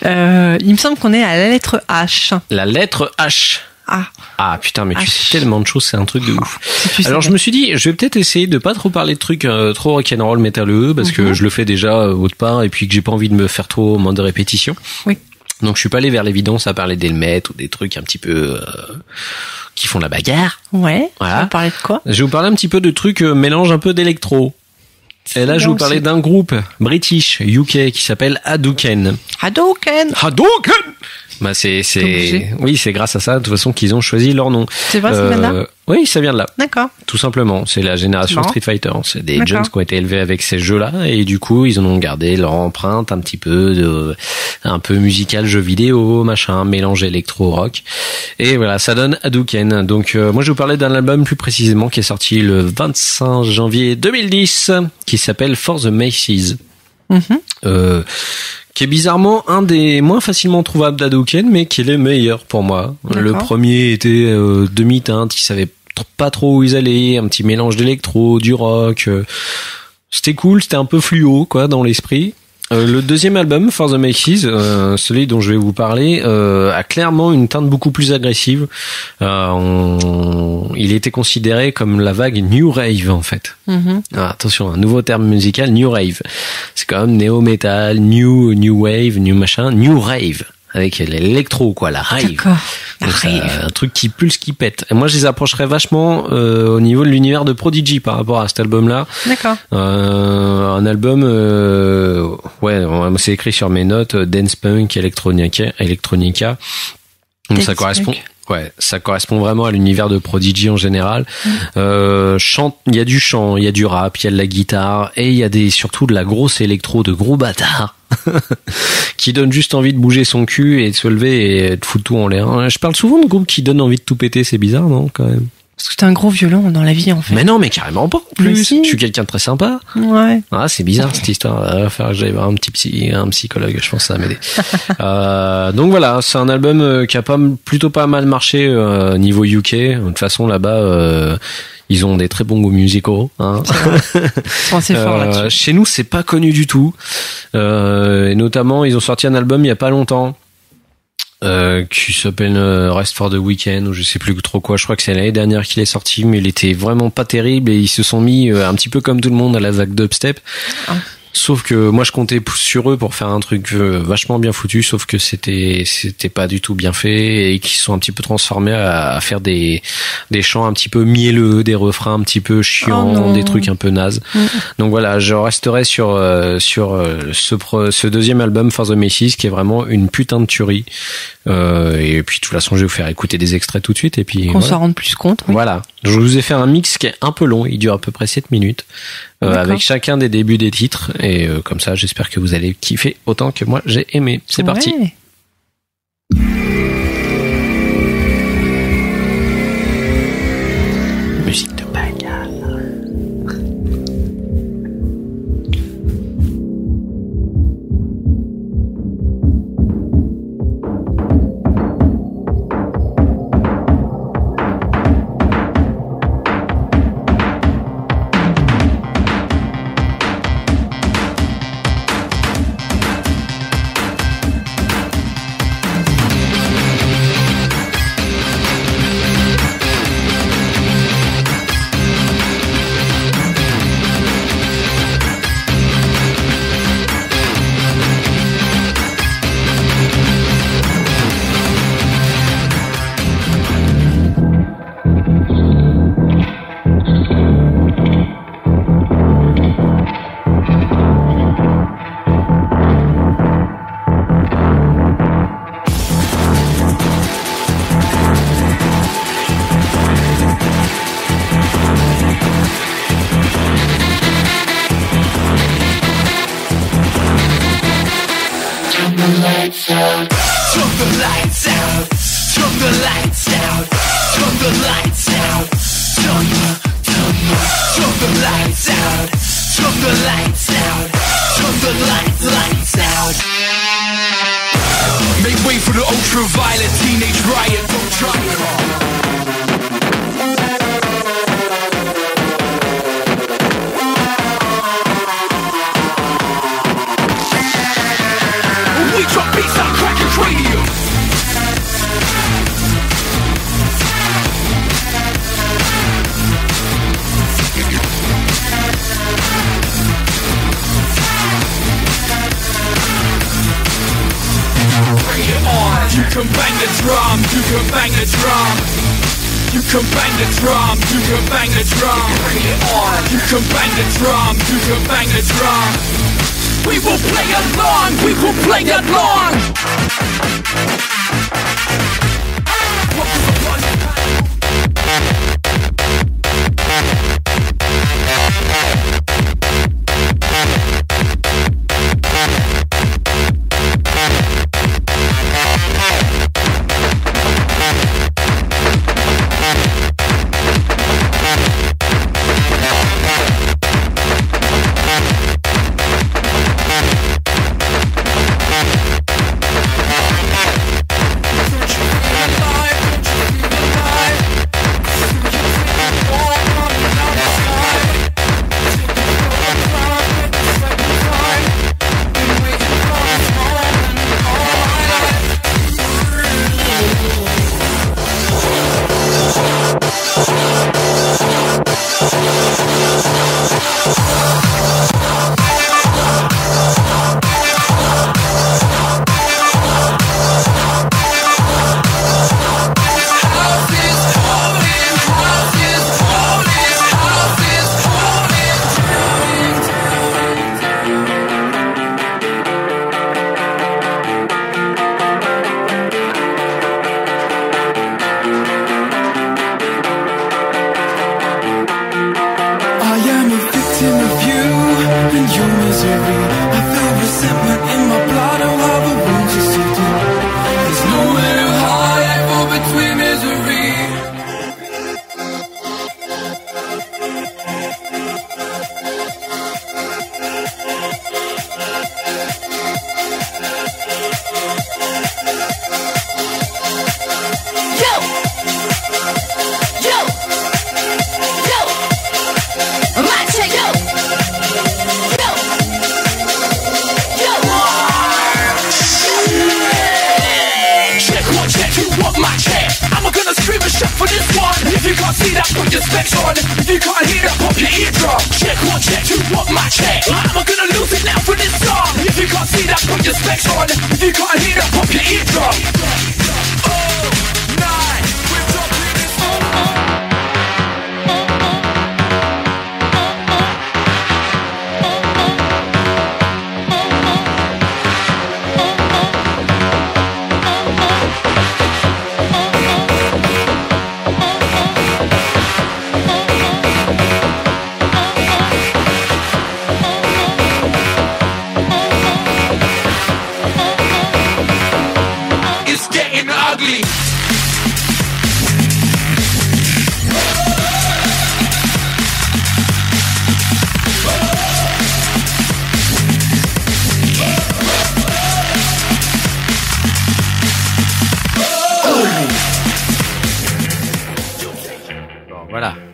Il me semble qu'on est à la lettre H. La lettre H. Ah putain, mais tu sais tellement de choses, c'est un truc de ouf. Alors je me suis dit, je vais peut-être essayer de pas trop parler de trucs trop rock'n'roll métalleux, parce que je le fais déjà autre part, et puis que j'ai pas envie de me faire trop en mode de répétition. Oui. Donc je suis pas allé vers l'évidence à parler d'Helmet ou des trucs un petit peu qui font la bagarre. Ouais. Voilà. On va parler de quoi? Je vais vous parler un petit peu de trucs mélange un peu d'électro. Et là, je vous parlais d'un groupe british, UK, qui s'appelle Hadouken. Hadouken. Bah c'est oui, c'est grâce à ça de toute façon qu'ils ont choisi leur nom. C'est vrai, ça vient de là. Oui, ça vient de là. D'accord. Tout simplement, c'est la génération Street Fighter. C'est des jeunes qui ont été élevés avec ces jeux-là et du coup ils en ont gardé leur empreinte un peu musicale, jeu vidéo, machin, mélange électro-rock. Et voilà, ça donne Hadouken. Donc moi je vous parlais d'un album plus précisément qui est sorti le 25 janvier 2010, qui s'appelle For the Macy's. Qui est bizarrement un des moins facilement trouvables d'Hadouken, mais qui est le meilleur pour moi. D'accord. Le premier était demi-teinte, ils savaient pas trop où ils allaient, un petit mélange d'électro, du rock. C'était cool, c'était un peu fluo quoi dans l'esprit. Le deuxième album, For the Macy's, celui dont je vais vous parler, a clairement une teinte beaucoup plus agressive. Il était considéré comme la vague New Rave en fait. Alors, attention, un nouveau terme musical, New Rave. C'est quand même néo-metal, New Wave, New machin, New Rave. Avec l'électro, quoi, la rave. D'accord. Donc, un truc qui pulse, qui pète. Et moi, je les approcherais vachement au niveau de l'univers de Prodigy par rapport à cet album-là. D'accord. Un album, c'est écrit sur mes notes, dance punk, electronica. Donc ça correspond. Ouais, ça correspond vraiment à l'univers de Prodigy en général. Il y a du chant, il y a du rap, il y a de la guitare et il y a surtout de la grosse électro, de gros bâtards qui donne juste envie de bouger son cul et de se lever et de foutre tout en l'air. Je parle souvent de groupes qui donnent envie de tout péter, c'est bizarre, non, quand même? Parce que t'es un gros violon dans la vie, en fait. Mais non, mais carrément pas. En plus, je suis quelqu'un de très sympa. Ouais. Ah, c'est bizarre, cette histoire. Il va falloir que j'aille voir un psychologue. Je pense que ça va m'aider. Donc voilà, c'est un album qui a plutôt pas mal marché, niveau UK. De toute façon, là-bas, ils ont des très bons goûts musicaux, hein. C'est fort là-dessus. Chez nous, c'est pas connu du tout. Et notamment, ils ont sorti un album il y a pas longtemps. Qui s'appelle Rest for the Weekend ou je sais plus trop quoi. Je crois que c'est l'année dernière qu'il est sorti, mais il était vraiment pas terrible et ils se sont mis un petit peu comme tout le monde à la vague dubstep. Sauf que moi je comptais sur eux pour faire un truc vachement bien foutu, sauf que c'était pas du tout bien fait et qu'ils sont un petit peu transformés à faire des chants un petit peu mielleux, des refrains un petit peu chiants, des trucs un peu nazes. Donc voilà, je resterai sur ce deuxième album For the Macy's qui est vraiment une putain de tuerie. Et puis de toute façon je vais vous faire écouter des extraits tout de suite et puis qu'on s'en rende plus compte. Oui. Voilà, je vous ai fait un mix qui est un peu long, il dure à peu près 7 minutes. Avec chacun des débuts des titres et comme ça j'espère que vous allez kiffer autant que moi j'ai aimé. C'est parti. Musique de bagarre. You can bang the drum, you can bang the drum. Bring it on. You can bang the drum, you can bang the drum. We will play along, we will play along.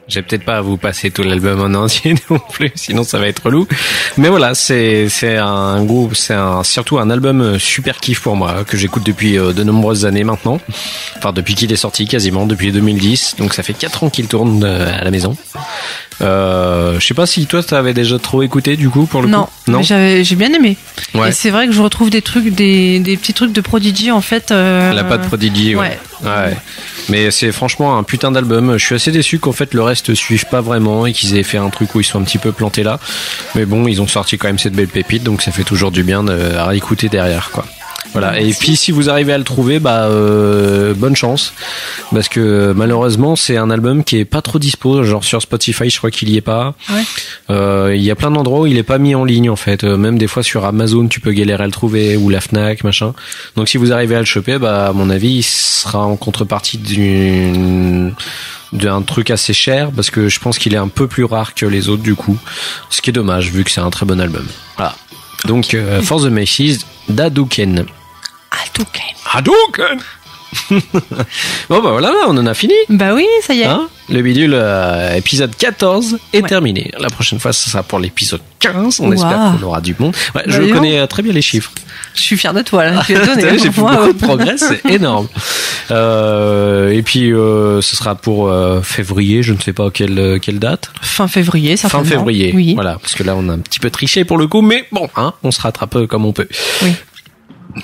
J'ai peut-être pas à vous passer tout l'album en entier non plus, sinon ça va être relou. Mais voilà, c'est un groupe, surtout un album super kiff pour moi, que j'écoute depuis de nombreuses années maintenant. Enfin, depuis qu'il est sorti, quasiment, depuis 2010. Donc ça fait 4 ans qu'il tourne à la maison. Je sais pas si toi t'avais déjà trop écouté du coup pour le coup. Non, j'ai bien aimé. Ouais. Et c'est vrai que je retrouve des trucs, des petits trucs de Prodigy en fait. La patte Prodigy, ouais. Mais c'est franchement un putain d'album. Je suis assez déçu qu'en fait le reste suive pas vraiment et qu'ils aient fait un truc où ils sont un petit peu plantés là. Mais bon, ils ont sorti quand même cette belle pépite, donc ça fait toujours du bien à réécouter derrière, quoi. Voilà. Et puis si vous arrivez à le trouver, bonne chance, parce que malheureusement c'est un album qui est pas trop dispo, genre sur Spotify je crois qu'il y est pas. Ouais. Il y a plein d'endroits où il est pas mis en ligne en fait, même des fois sur Amazon tu peux galérer à le trouver, ou la Fnac machin. Donc si vous arrivez à le choper, à mon avis il sera en contrepartie d'un truc assez cher, parce que je pense qu'il est un peu plus rare que les autres du coup, ce qui est dommage vu que c'est un très bon album. Voilà. Donc For the Macy's d'Hadouken. Hadouken. Bon voilà, on en a fini. Bah oui, ça y est. Hein, le bidule épisode 14 est terminé. La prochaine fois, ce sera pour l'épisode 15. On espère qu'on aura du monde. Ouais, je connais très bien les chiffres. Je suis fier de toi là. Tu as donné. J'ai fait beaucoup de progrès, c'est énorme. Et puis ce sera pour février, je ne sais pas quelle date. Fin février, certainement. Fin février. Oui. Voilà, parce que là on a un petit peu triché pour le coup, mais bon, on se rattrape comme on peut. Oui.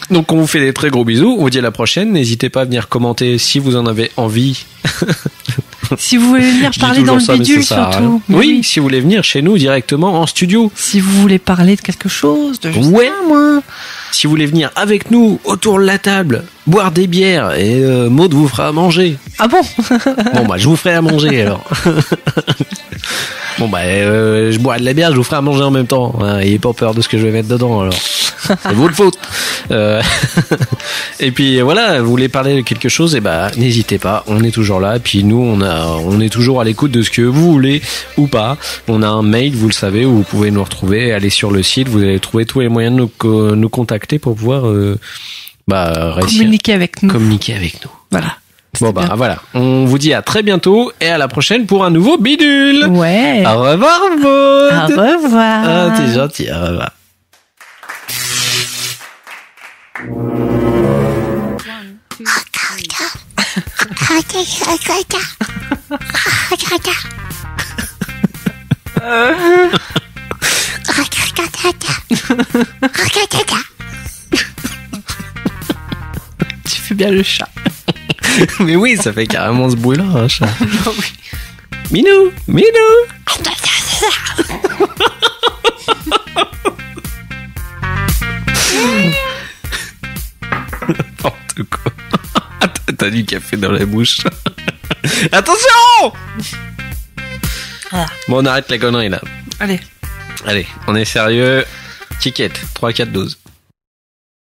Donc on vous fait des très gros bisous, on vous dit à la prochaine, n'hésitez pas à venir commenter si vous en avez envie Si vous voulez venir parler dans le bidule, surtout. Oui, si vous voulez venir chez nous directement en studio. Si vous voulez parler de quelque chose, de moi. Si vous voulez venir avec nous autour de la table, boire des bières et Maud vous fera à manger. Ah bon? Bon bah je vous ferai à manger alors. Bon bah je bois de la bière, je vous ferai à manger en même temps. Ayez pas peur de ce que je vais mettre dedans alors. C'est votre faute. Et puis voilà, vous voulez parler de quelque chose, et bah n'hésitez pas, on est toujours là. Et puis nous on est toujours à l'écoute de ce que vous voulez ou pas. On a un mail, vous le savez, où vous pouvez nous retrouver. Allez sur le site, vous allez trouver tous les moyens de nous contacter pour pouvoir communiquer avec nous. Voilà. Bon bah voilà, on vous dit à très bientôt et à la prochaine pour un nouveau bidule. Ouais. Au revoir Maud. Au revoir. Ah t'es gentil, au revoir. Tu fais bien le chat. Mais oui, ça fait carrément ce bruit-là, un chat. Oh, oui. Minou. N'importe quoi. T'as du café dans la bouche. Attention! Bon, on arrête la connerie là. Allez, on est sérieux. Ticket, 3, 4, 12.